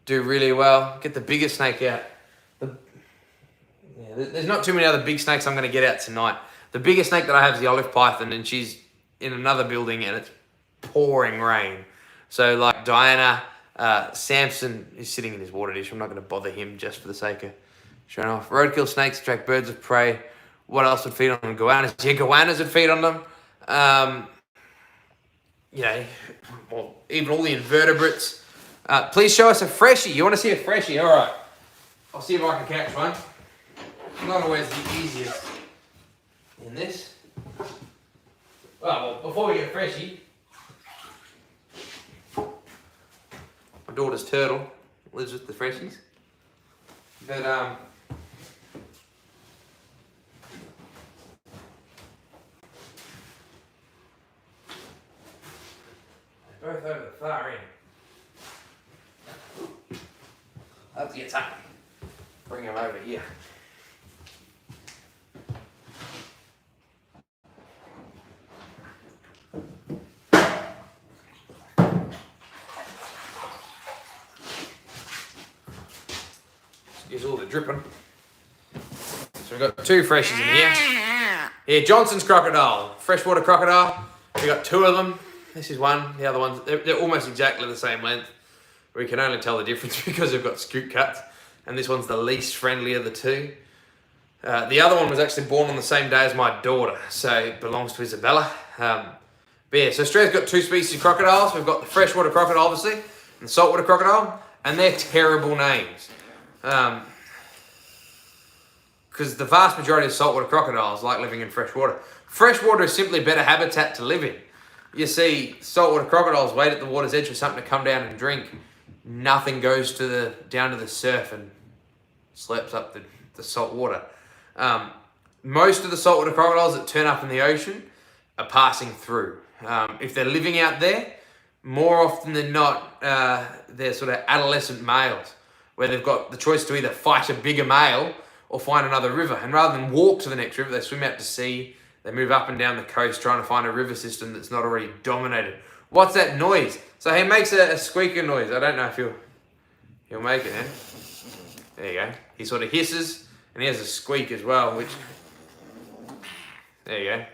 do really well. Get the biggest snake out. There's not too many other big snakes I'm going to get out tonight. The biggest snake that I have is the olive python, and she's in another building and it's pouring rain. So like Diana, Samson is sitting in his water dish. I'm not going to bother him just for the sake of showing off. Roadkill snakes attract birds of prey. What else would feed on them? Goannas. Yeah, goannas would feed on them. You know, well, even all the invertebrates. Please show us a freshie. You want to see a freshie? All right. I'll see if I can catch one. Not always the easiest in this. Well, before we get a freshie, my daughter's turtle lives with the freshies. But they're both over the far end. I'll have to get some. Bring them over here. Excuse all the dripping. So we've got 2 freshies in here. Yeah, Johnson's crocodile, freshwater crocodile. We've got 2 of them. This is one. The other ones, they're almost exactly the same length. We can only tell the difference because they've got scoop cuts. And this one's the least friendly of the 2. The other one was actually born on the same day as my daughter, so it belongs to Isabella. But yeah, so Australia's got 2 species of crocodiles. We've got the freshwater crocodile, obviously, and the saltwater crocodile, and they're terrible names. Because the vast majority of saltwater crocodiles like living in freshwater. Freshwater is simply better habitat to live in. You see saltwater crocodiles wait at the water's edge for something to come down and drink. Nothing goes down to the surf and slaps up the salt water. Most of the saltwater crocodiles that turn up in the ocean are passing through. If they're living out there, more often than not, they're sort of adolescent males, where they've got the choice to either fight a bigger male or find another river. And rather than walk to the next river, they swim out to sea. They move up and down the coast trying to find a river system that's not already dominated. What's that noise? So he makes a squeaker noise. I don't know if he'll make it then. There you go. He sort of hisses and he has a squeak as well, which, there you go.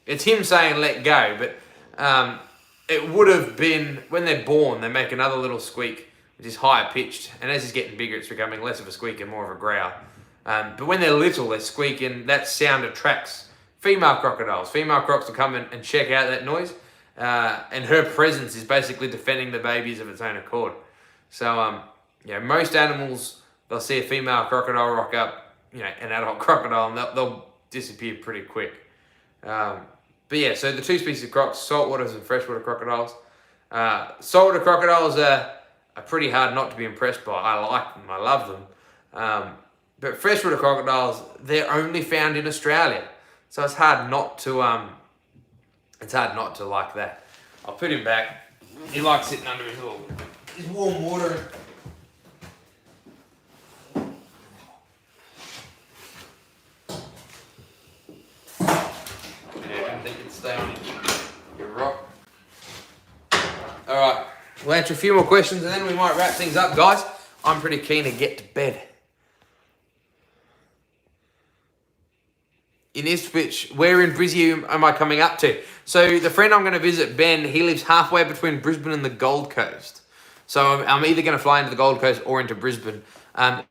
It's him saying let go, but it would have been, when they're born, they make another little squeak, which is higher pitched. And as he's getting bigger, it's becoming less of a squeak and more of a growl. But when they're little, they squeak, and that sound attracts female crocodiles. Female crocs will come and check out that noise, and her presence is basically defending the babies of its own accord. So, most animals, they'll see a female crocodile rock up, an adult crocodile, and they'll disappear pretty quick. But yeah, so the two species of crocs, saltwaters and freshwater crocodiles. Saltwater crocodiles are pretty hard not to be impressed by. I like them, I love them. But freshwater crocodiles, they're only found in Australia. So it's hard not to like that. I'll put him back. He likes sitting under his warm water. I think it's stay on your rock. Alright, we'll answer a few more questions and then we might wrap things up, guys. I'm pretty keen to get to bed. In Ipswich, where in Brisbane am I coming up to? So the friend I'm going to visit, Ben, he lives halfway between Brisbane and the Gold Coast. So I'm either going to fly into the Gold Coast or into Brisbane. I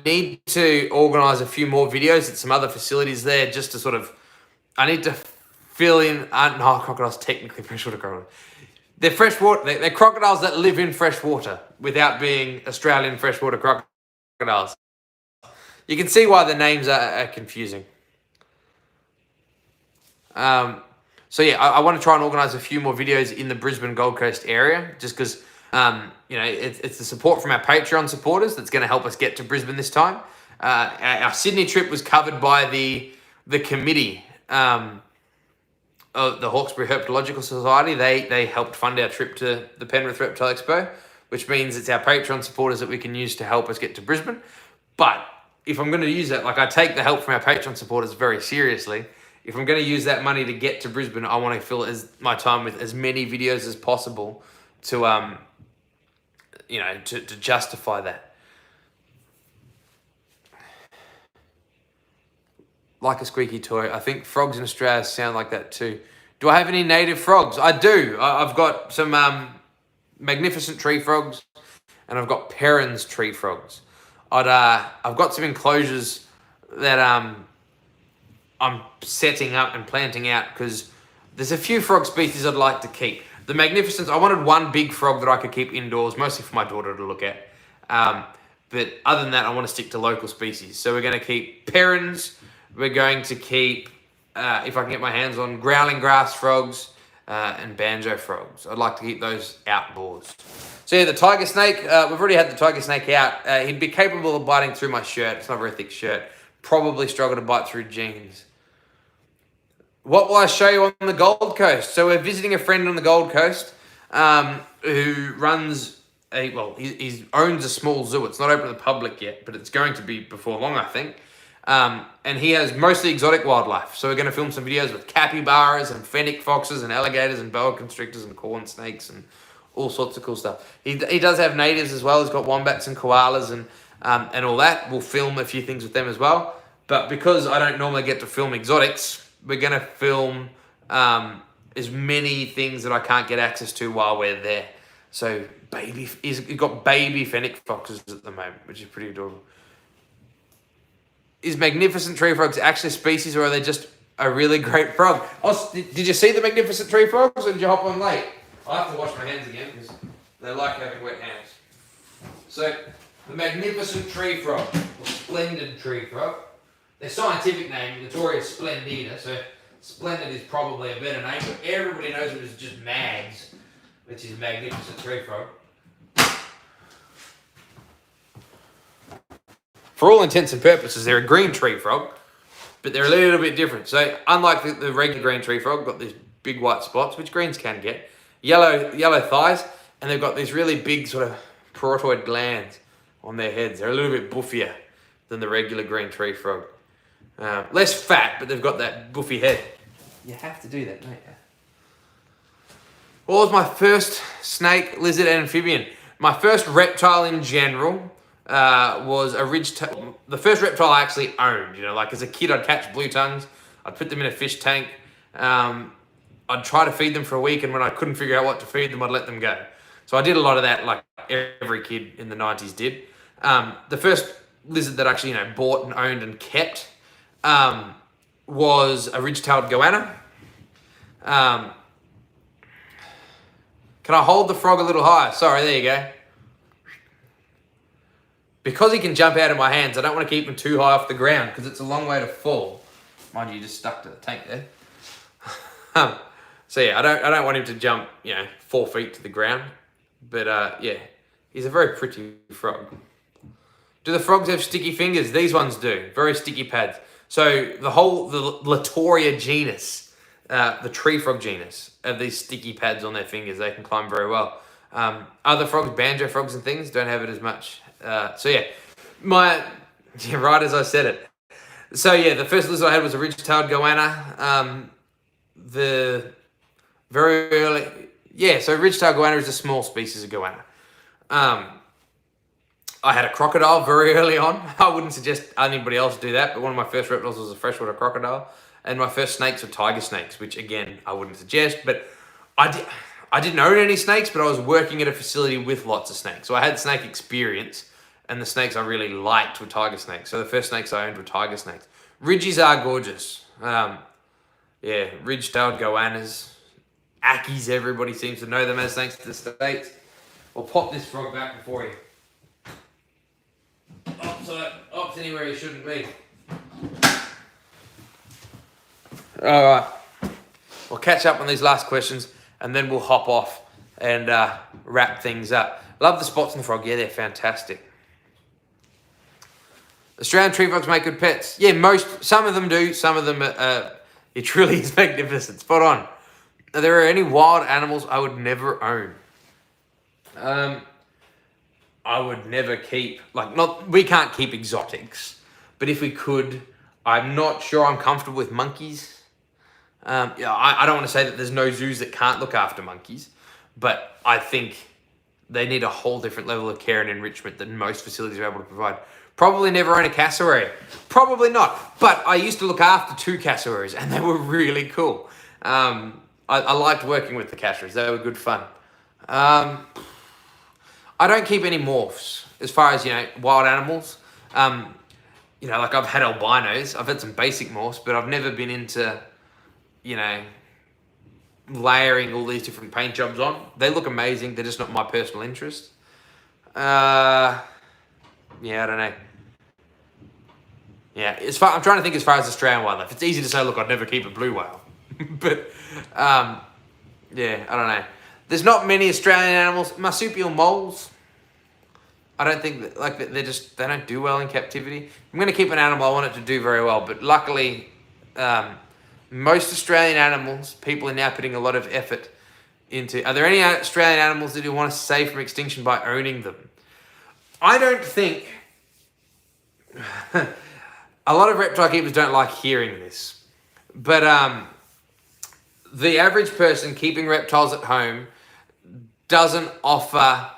need to organise a few more videos at some other facilities there just to I need to fill in, no, crocodiles technically freshwater crocodiles. They're freshwater, they're crocodiles that live in freshwater without being Australian freshwater crocodiles. You can see why the names are confusing. So yeah, I want to try and organise a few more videos in the Brisbane Gold Coast area, just because it's the support from our Patreon supporters that's going to help us get to Brisbane this time. Our Sydney trip was covered by the committee of the Hawkesbury Herpetological Society. They helped fund our trip to the Penrith Reptile Expo, which means it's our Patreon supporters that we can use to help us get to Brisbane. But if I'm going to use that, I take the help from our Patreon supporters very seriously. If I'm going to use that money to get to Brisbane, I want to fill my time with as many videos as possible to justify that. Like a squeaky toy. I think frogs in Australia sound like that too. Do I have any native frogs? I do. I've got some magnificent tree frogs, and I've got Perrin's tree frogs. I've got some enclosures that I'm setting up and planting out because there's a few frog species I'd like to keep. The magnificence, I wanted one big frog that I could keep indoors, mostly for my daughter to look at. But other than that, I want to stick to local species. So we're going to keep Perrins. We're going to keep, if I can get my hands on, growling grass frogs and banjo frogs. I'd like to keep those outdoors. So yeah, the tiger snake, we've already had the tiger snake out. He'd be capable of biting through my shirt. It's not a very thick shirt. Probably struggle to bite through jeans. What will I show you on the Gold Coast? So we're visiting a friend on the Gold Coast who runs he owns a small zoo. It's not open to the public yet, but it's going to be before long, I think. And he has mostly exotic wildlife. So we're going to film some videos with capybaras and fennec foxes and alligators and boa constrictors and corn snakes and all sorts of cool stuff. He does have natives as well. He's got wombats and koalas and all that. We'll film a few things with them as well. But because I don't normally get to film exotics, we're going to film as many things that I can't get access to while we're there. So he's got baby fennec foxes at the moment, which is pretty adorable. Is magnificent tree frogs actually a species, or are they just a really great frog? Did you see the magnificent tree frogs, or did you hop on late? I have to wash my hands again because they like having wet hands. So the magnificent tree frog, or splendid tree frog. Their scientific name, Notoria splendida, so Splendid is probably a better name, but everybody knows it as just Mags, which is magnificent tree frog. For all intents and purposes, they're a green tree frog, but they're a little bit different. So unlike the regular green tree frog, got these big white spots, which greens can get, yellow thighs, and they've got these really big sort of parotoid glands on their heads. They're a little bit buffier than the regular green tree frog. Less fat, but they've got that buffy head. You have to do that, don't you? What was my first snake, lizard, and amphibian? My first reptile in general was a ridgetail. The first reptile I actually owned. Like as a kid, I'd catch blue tongues. I'd put them in a fish tank. I'd try to feed them for a week, and when I couldn't figure out what to feed them, I'd let them go. So I did a lot of that, like every kid in the 90s did. The first lizard that I actually, bought and owned and kept was a ridge-tailed goanna. Can I hold the frog a little higher? Sorry, there you go. Because he can jump out of my hands, I don't want to keep him too high off the ground because it's a long way to fall. Mind you, you just stuck to the tank there. So yeah, I don't want him to jump, 4 feet to the ground. But yeah, he's a very pretty frog. Do the frogs have sticky fingers? These ones do. Very sticky pads. So the Latoria genus, the tree frog genus, have these sticky pads on their fingers. They can climb very well. Other frogs, banjo frogs and things, don't have it as much. So yeah, right as I said it. So yeah, the first lizard I had was a ridge-tailed goanna. So ridge-tailed goanna is a small species of goanna. I had a crocodile very early on. I wouldn't suggest anybody else do that, but one of my first reptiles was a freshwater crocodile. And my first snakes were tiger snakes, which again, I wouldn't suggest, but I didn't own any snakes, but I was working at a facility with lots of snakes. So I had snake experience, and the snakes I really liked were tiger snakes. So the first snakes I owned were tiger snakes. Ridgies are gorgeous. Yeah, ridge-tailed goannas. Ackies, everybody seems to know them as, thanks to the States. I'll pop this frog back before you. Ops anywhere he shouldn't be. Alright. We'll catch up on these last questions and then we'll hop off and wrap things up. Love the spots in the frog. Yeah, they're fantastic. Australian tree frogs make good pets. Yeah, some of them do. Some of them, it truly is magnificent. Spot on. Are there any wild animals I would never own? I would never keep, we can't keep exotics, but if we could, I'm not sure I'm comfortable with monkeys. I don't want to say that there's no zoos that can't look after monkeys, but I think they need a whole different level of care and enrichment than most facilities are able to provide. Probably never own a cassowary. Probably not. But I used to look after 2 cassowaries and they were really cool. I liked working with the cassowaries. They were good fun. I don't keep any morphs as far as, wild animals. I've had albinos. I've had some basic morphs, but I've never been into, layering all these different paint jobs on. They look amazing. They're just not my personal interest. I don't know. Yeah, I'm trying to think as far as Australian wildlife. It's easy to say, look, I'd never keep a blue whale. But, I don't know. There's not many Australian animals. Marsupial moles, I don't think that, they don't do well in captivity. If I'm going to keep an animal, I want it to do very well. But luckily, most Australian animals, people are now putting a lot of effort into. Are there any Australian animals that you want to save from extinction by owning them? I don't think. A lot of reptile keepers don't like hearing this, but the average person keeping reptiles at home doesn't offer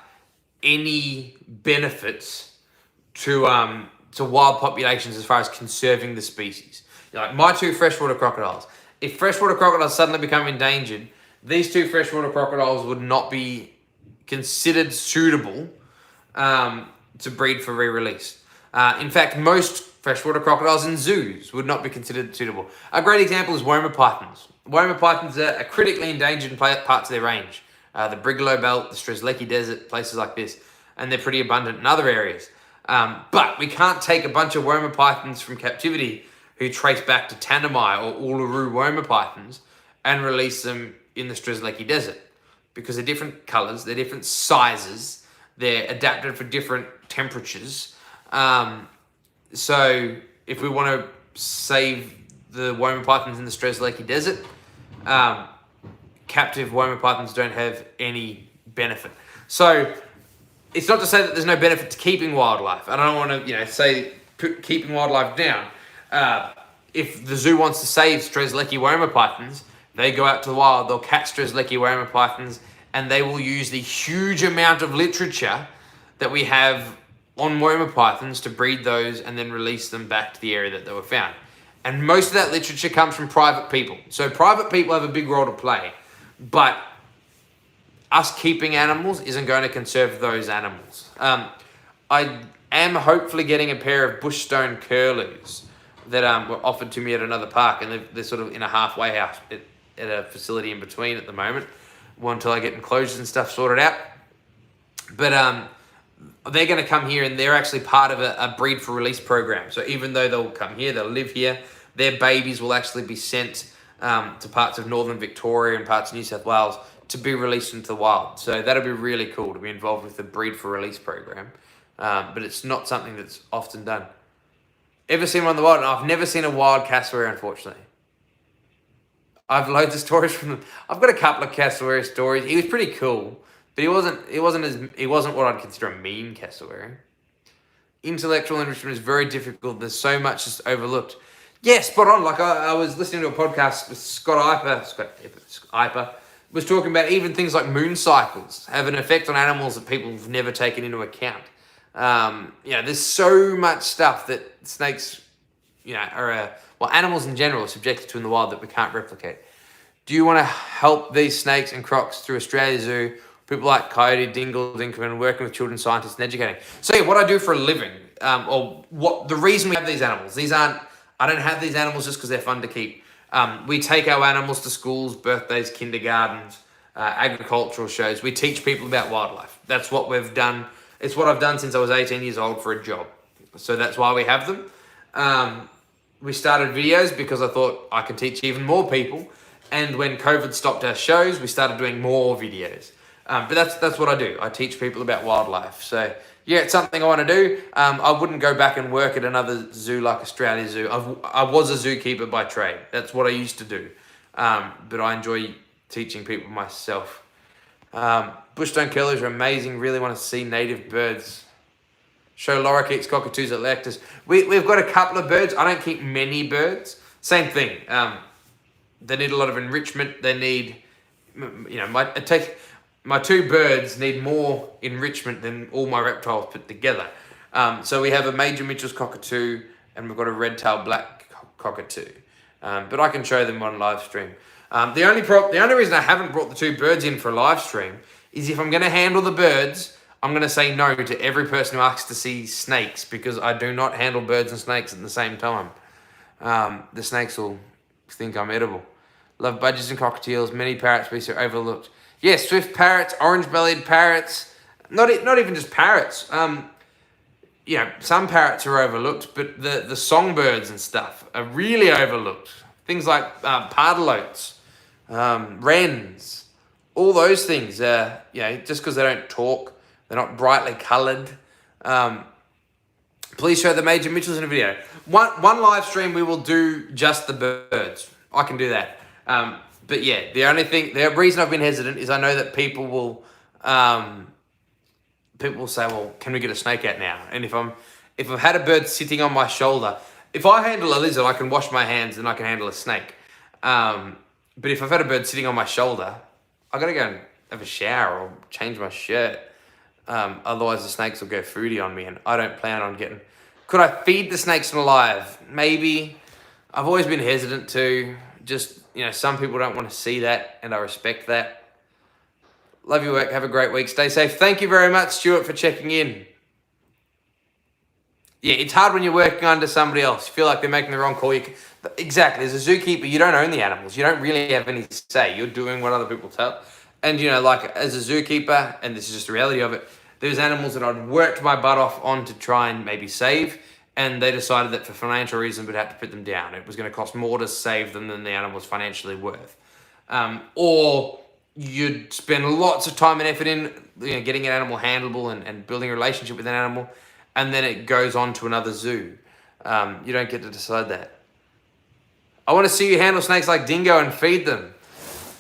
any benefits to wild populations as far as conserving the species. Like my 2 freshwater crocodiles. If freshwater crocodiles suddenly become endangered, these 2 freshwater crocodiles would not be considered suitable to breed for re-release. In fact, most freshwater crocodiles in zoos would not be considered suitable. A great example is Woma pythons. Woma pythons are critically endangered in parts of their range. The Brigalow Belt, the Strzelecki Desert, places like this. And they're pretty abundant in other areas. But we can't take a bunch of Woma pythons from captivity who trace back to Tanami or Uluru Woma pythons and release them in the Strzelecki Desert. Because they're different colours, they're different sizes, they're adapted for different temperatures. So if we want to save the Woma pythons in the Strzelecki Desert, captive Woma pythons don't have any benefit. So it's not to say that there's no benefit to keeping wildlife. I don't want to, say keeping wildlife down. If the zoo wants to save Strzelecki Woma pythons, they go out to the wild, they'll catch Strzelecki Woma pythons, and they will use the huge amount of literature that we have on Woma pythons to breed those and then release them back to the area that they were found. And most of that literature comes from private people. So private people have a big role to play, but us keeping animals isn't going to conserve those animals. I am hopefully getting a pair of bushstone curlews that were offered to me at another park, and they're sort of in a halfway house at a facility in between at the moment, until I get enclosures and stuff sorted out. But they're going to come here, and they're actually part of a breed for release program. So even though they'll come here, they'll live here, their babies will actually be sent to parts of northern Victoria and parts of New South Wales to be released into the wild. So that'll be really cool to be involved with the breed for release program. But it's not something that's often done. Ever seen one in the wild? No, I've never seen a wild cassowary, unfortunately. I've loads of stories from them. I've got a couple of cassowary stories. He was pretty cool, but he wasn't what I'd consider a mean cassowary. Intellectual enrichment is very difficult. There's so much that's overlooked. Yeah, spot on. Like I was listening to a podcast with Scott Iper was talking about even things like moon cycles have an effect on animals that people have never taken into account. There's so much stuff that snakes, animals in general are subjected to in the wild that we can't replicate. Do you want to help these snakes and crocs through Australia Zoo? People like Coyote, Dingle, Dinkelman, working with children scientists and educating. So yeah, what I do for a living, or what the reason we have these animals. I don't have these animals just because they're fun to keep. We take our animals to schools, birthdays, kindergartens, agricultural shows. We teach people about wildlife. That's what we've done. It's what I've done since I was 18 years old for a job. So that's why we have them. We started videos because I thought I could teach even more people. And when COVID stopped our shows, we started doing more videos. But that's what I do. I teach people about wildlife. So yeah, it's something I want to do. I wouldn't go back and work at another zoo like Australia Zoo. I was a zookeeper by trade. That's what I used to do. But I enjoy teaching people myself. Bushstone curlews are amazing. Really want to see native birds. Show lorikeets, cockatoos at Lectors. We've got a couple of birds. I don't keep many birds. Same thing. They need a lot of enrichment. They need, my two birds need more enrichment than all my reptiles put together. So we have a Major Mitchell's cockatoo, and we've got a red-tailed black cockatoo. But I can show them on live stream. The only reason I haven't brought the two birds in for a live stream is if I'm going to handle the birds, I'm going to say no to every person who asks to see snakes, because I do not handle birds and snakes at the same time. The snakes will think I'm edible. Love budgies and cockatiels. Many parrot species are overlooked. Yeah, swift parrots, orange-bellied parrots. Not even just parrots. Some parrots are overlooked, but the songbirds and stuff are really overlooked. Things like pardalotes, wrens, all those things. Just because they don't talk, they're not brightly coloured. Please show the Major Mitchells in a video. One live stream we will do just the birds. I can do that. But yeah, the reason I've been hesitant is I know that people will say, well, can we get a snake out now? And if I've had a bird sitting on my shoulder, if I handle a lizard, I can wash my hands and I can handle a snake. But if I've had a bird sitting on my shoulder, I got to go and have a shower or change my shirt. Otherwise the snakes will go foodie on me, and I don't plan on getting... Could I feed the snakes alive? Maybe. I've always been hesitant to. Just, some people don't want to see that, and I respect that. Love your work. Have a great week. Stay safe. Thank you very much, Stuart, for checking in. Yeah, it's hard when you're working under somebody else. You feel like they're making the wrong call. Exactly. As a zookeeper, you don't own the animals. You don't really have any say. You're doing what other people tell. And, as a zookeeper, and this is just the reality of it, there's animals that I'd worked my butt off on to try and maybe save, and they decided that for financial reasons we'd have to put them down. It was going to cost more to save them than the animal was financially worth. Or you'd spend lots of time and effort in getting an animal handleable and building a relationship with an animal, and then it goes on to another zoo. You don't get to decide that. I want to see you handle snakes like dingo and feed them.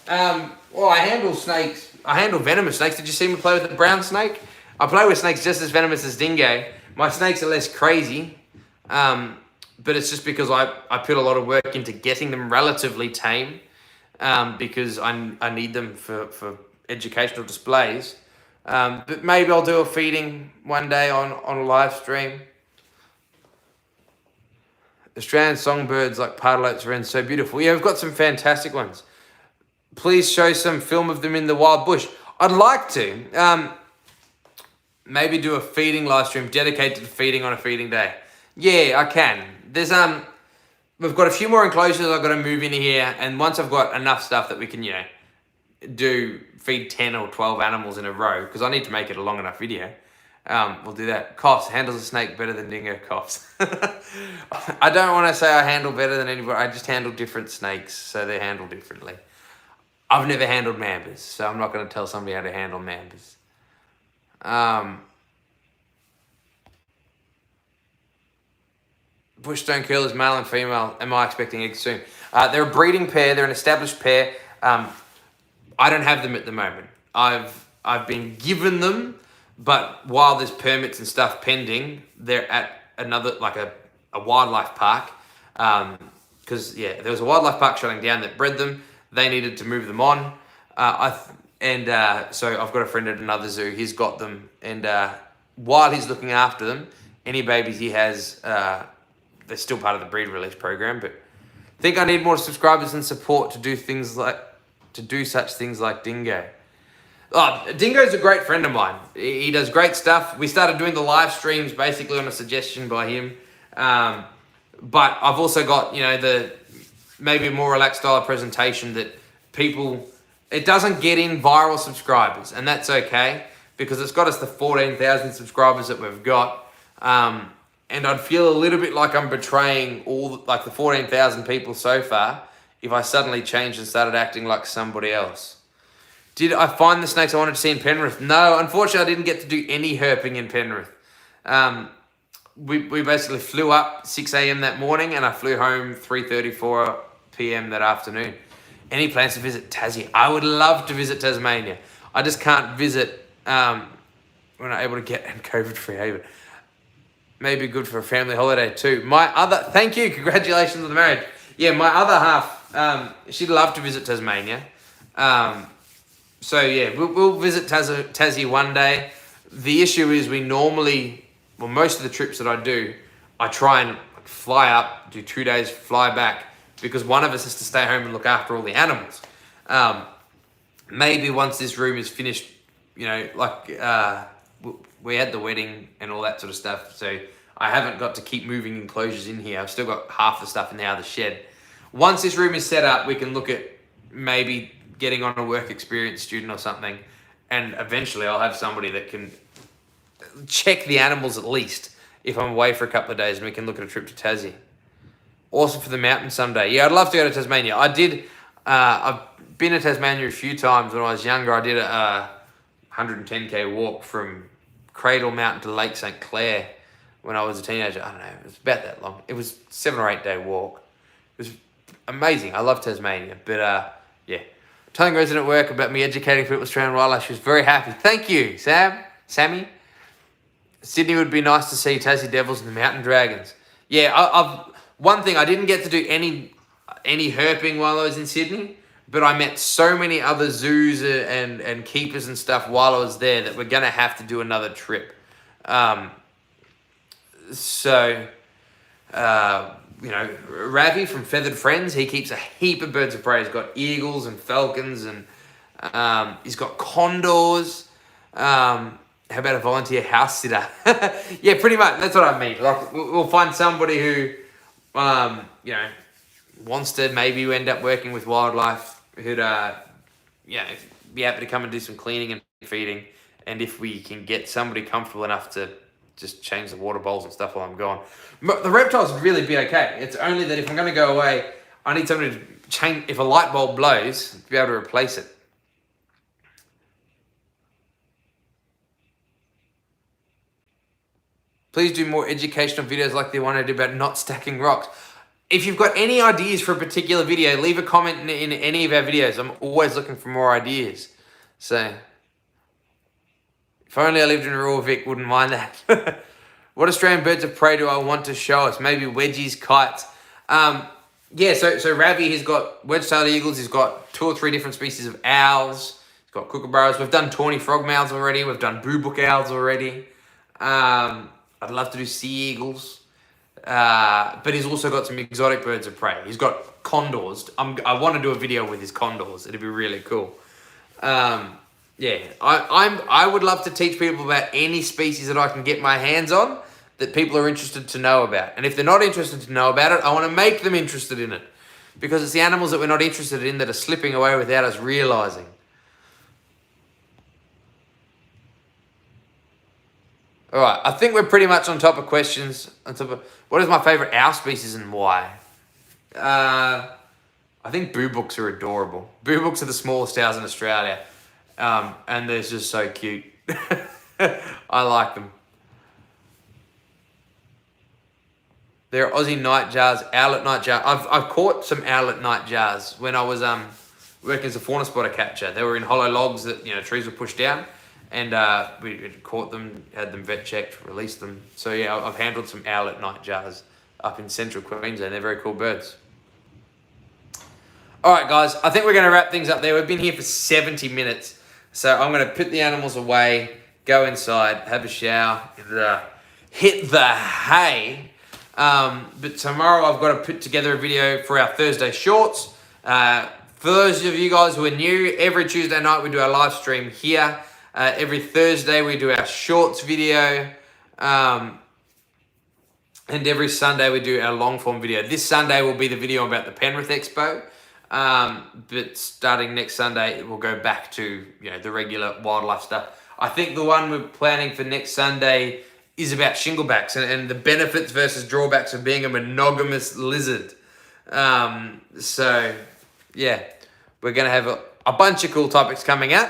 Well, I handle snakes. I handle venomous snakes. Did you see me play with a brown snake? I play with snakes just as venomous as dingo. My snakes are less crazy, but it's just because I put a lot of work into getting them relatively tame, because I need them for educational displays. But maybe I'll do a feeding one day on a live stream. Australian songbirds like pardalotes are so beautiful. Yeah, we've got some fantastic ones. Please show some film of them in the wild bush. I'd like to. maybe do a feeding live stream dedicated to feeding on a feeding day. Yeah, I can. There's we've got a few more enclosures I've got to move in here, and once I've got enough stuff that we can, feed 10 or 12 animals in a row, because I need to make it a long enough video. We'll do that. Coughs. Handles a snake better than Dingo coughs. I don't want to say I handle better than anybody. I just handle different snakes, so they're handled differently. I've never handled mambas, so I'm not going to tell somebody how to handle mambas. Bushstone curlers, male and female. Am I expecting eggs soon? They're a breeding pair. They're an established pair. I don't have them at the moment. I've been given them, but while there's permits and stuff pending, they're at another, like a wildlife park. Because there was a wildlife park shutting down that bred them. They needed to move them on. So I've got a friend at another zoo. He's got them, and while he's looking after them, any babies he has, they're still part of the breed release program. But I think I need more subscribers and support to do such things like Dingo. Oh, Dingo's a great friend of mine. He does great stuff. We started doing the live streams basically on a suggestion by him. But I've also got, the maybe a more relaxed style of presentation that it doesn't get in viral subscribers, and that's okay, because it's got us the 14,000 subscribers that we've got. And I'd feel a little bit like I'm betraying the 14,000 people so far if I suddenly changed and started acting like somebody else. Did I find the snakes I wanted to see in Penrith? No, unfortunately, I didn't get to do any herping in Penrith. We basically flew up 6 a.m. that morning, and I flew home 3:30, 4 p.m. that afternoon. Any plans to visit Tassie? I would love to visit Tasmania. I just can't visit when I'm able to get in COVID-free haven. Maybe good for a family holiday too. Thank you, congratulations on the marriage. Yeah, my other half, she'd love to visit Tasmania. We'll visit Tassie one day. The issue is most of the trips that I do, I try and fly up, do 2 days, fly back, because one of us has to stay home and look after all the animals. Maybe once this room is finished, we had the wedding and all that sort of stuff, so I haven't got to keep moving enclosures in here. I've still got half the stuff in the other shed. Once this room is set up, we can look at maybe getting on a work experience student or something, and eventually I'll have somebody that can check the animals at least if I'm away for a couple of days, and we can look at a trip to Tassie. Also for the mountains someday. Yeah, I'd love to go to Tasmania. I've been to Tasmania a few times when I was younger. I did a 110k walk from Cradle Mountain to Lake St. Clair when I was a teenager. I don't know, it was about that long. It was 7 or 8 day walk. It was amazing. I love Tasmania, but telling resident work about me educating people Australian wildlife. She was very happy. Thank you, Sammy. Sydney would be nice to see Tassie Devils and the Mountain Dragons. Yeah, one thing, I didn't get to do any herping while I was in Sydney, but I met so many other zoos and keepers and stuff while I was there that we're going to have to do another trip. Ravi from Feathered Friends, he keeps a heap of birds of prey. He's got eagles and falcons, and he's got condors. How about a volunteer house sitter? Yeah, pretty much. That's what I mean. Like, we'll find somebody who, wants to maybe end up working with wildlife, who'd, be happy to come and do some cleaning and feeding. And if we can get somebody comfortable enough to just change the water bowls and stuff while I'm gone. The reptiles would really be okay. It's only that if I'm going to go away, I need somebody to change. If a light bulb blows, to be able to replace it. Please do more educational videos like the one I did about not stacking rocks. If you've got any ideas for a particular video, leave a comment in any of our videos. I'm always looking for more ideas. So, if only I lived in rural Vic, wouldn't mind that. What Australian birds of prey do I want to show us? Maybe wedgies, kites. So Ravi, he's got wedge-tailed eagles. He's got 2 or 3 different species of owls. He's got kookaburras. We've done tawny frogmouths already. We've done boobook owls already. I'd love to do sea eagles. But he's also got some exotic birds of prey. He's got condors. I want to do a video with his condors. It'd be really cool. Yeah, I would love to teach people about any species that I can get my hands on that people are interested to know about. And if they're not interested to know about it, I want to make them interested in it. Because it's the animals that we're not interested in that are slipping away without us realizing. All right, I think we're pretty much on top of questions. What is my favorite owl species and why? I think boobooks are adorable. Boobooks are the smallest owls in Australia, and they're just so cute. I like them. They're Aussie nightjars, owlet nightjar. I've caught some owlet nightjars when I was working as a fauna spotter catcher. They were in hollow logs that trees were pushed down. And we caught them, had them vet checked, released them. So yeah, I've handled some owlet nightjars up in central Queensland. They're very cool birds. All right, guys, I think we're going to wrap things up there. We've been here for 70 minutes. So I'm going to put the animals away, go inside, have a shower, hit the hay. But tomorrow I've got to put together a video for our Thursday shorts. For those of you guys who are new, every Tuesday night we do our live stream here. Every Thursday we do our shorts video, and every Sunday we do our long form video. This Sunday will be the video about the Penrith Expo, but starting next Sunday it will go back to the regular wildlife stuff. I think the one we're planning for next Sunday is about shinglebacks and the benefits versus drawbacks of being a monogamous lizard. So yeah, we're gonna have a bunch of cool topics coming out.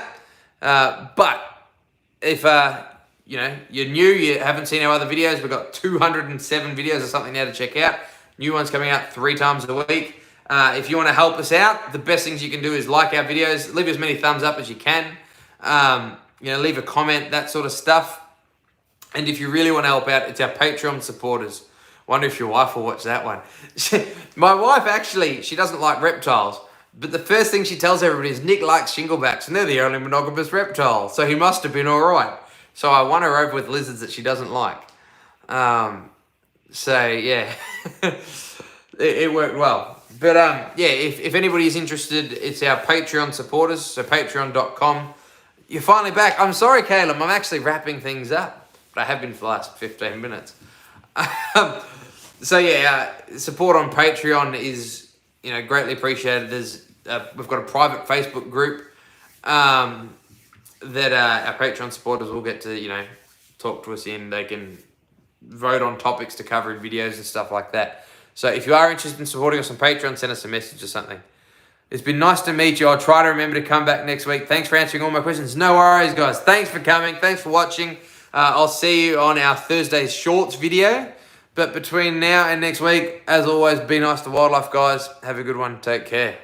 But if you're new, you haven't seen our other videos, we've got 207 videos or something now to check out. New ones coming out 3 times a week. If you want to help us out, the best things you can do is like our videos, leave as many thumbs up as you can, leave a comment, that sort of stuff. And if you really want to help out, it's our Patreon supporters. Wonder if your wife will watch that one. My wife actually, she doesn't like reptiles. But the first thing she tells everybody is Nick likes shinglebacks and they're the only monogamous reptile. So he must have been all right. So I won her over with lizards that she doesn't like. So yeah, it worked well. But yeah, if anybody is interested, it's our Patreon supporters. So patreon.com. You're finally back. I'm sorry, Caleb. I'm actually wrapping things up. But I have been for the last 15 minutes. So yeah, support on Patreon is greatly appreciated. We've got a private Facebook group that our Patreon supporters will get to talk to us in. They can vote on topics to cover in videos and stuff like that. So if you are interested in supporting us on Patreon, send us a message or something. It's been nice to meet you. I'll try to remember to come back next week. Thanks for answering all my questions. No worries, guys. Thanks for coming. Thanks for watching. I'll see you on our Thursday shorts video. But between now and next week, as always, be nice to wildlife, guys. Have a good one. Take care.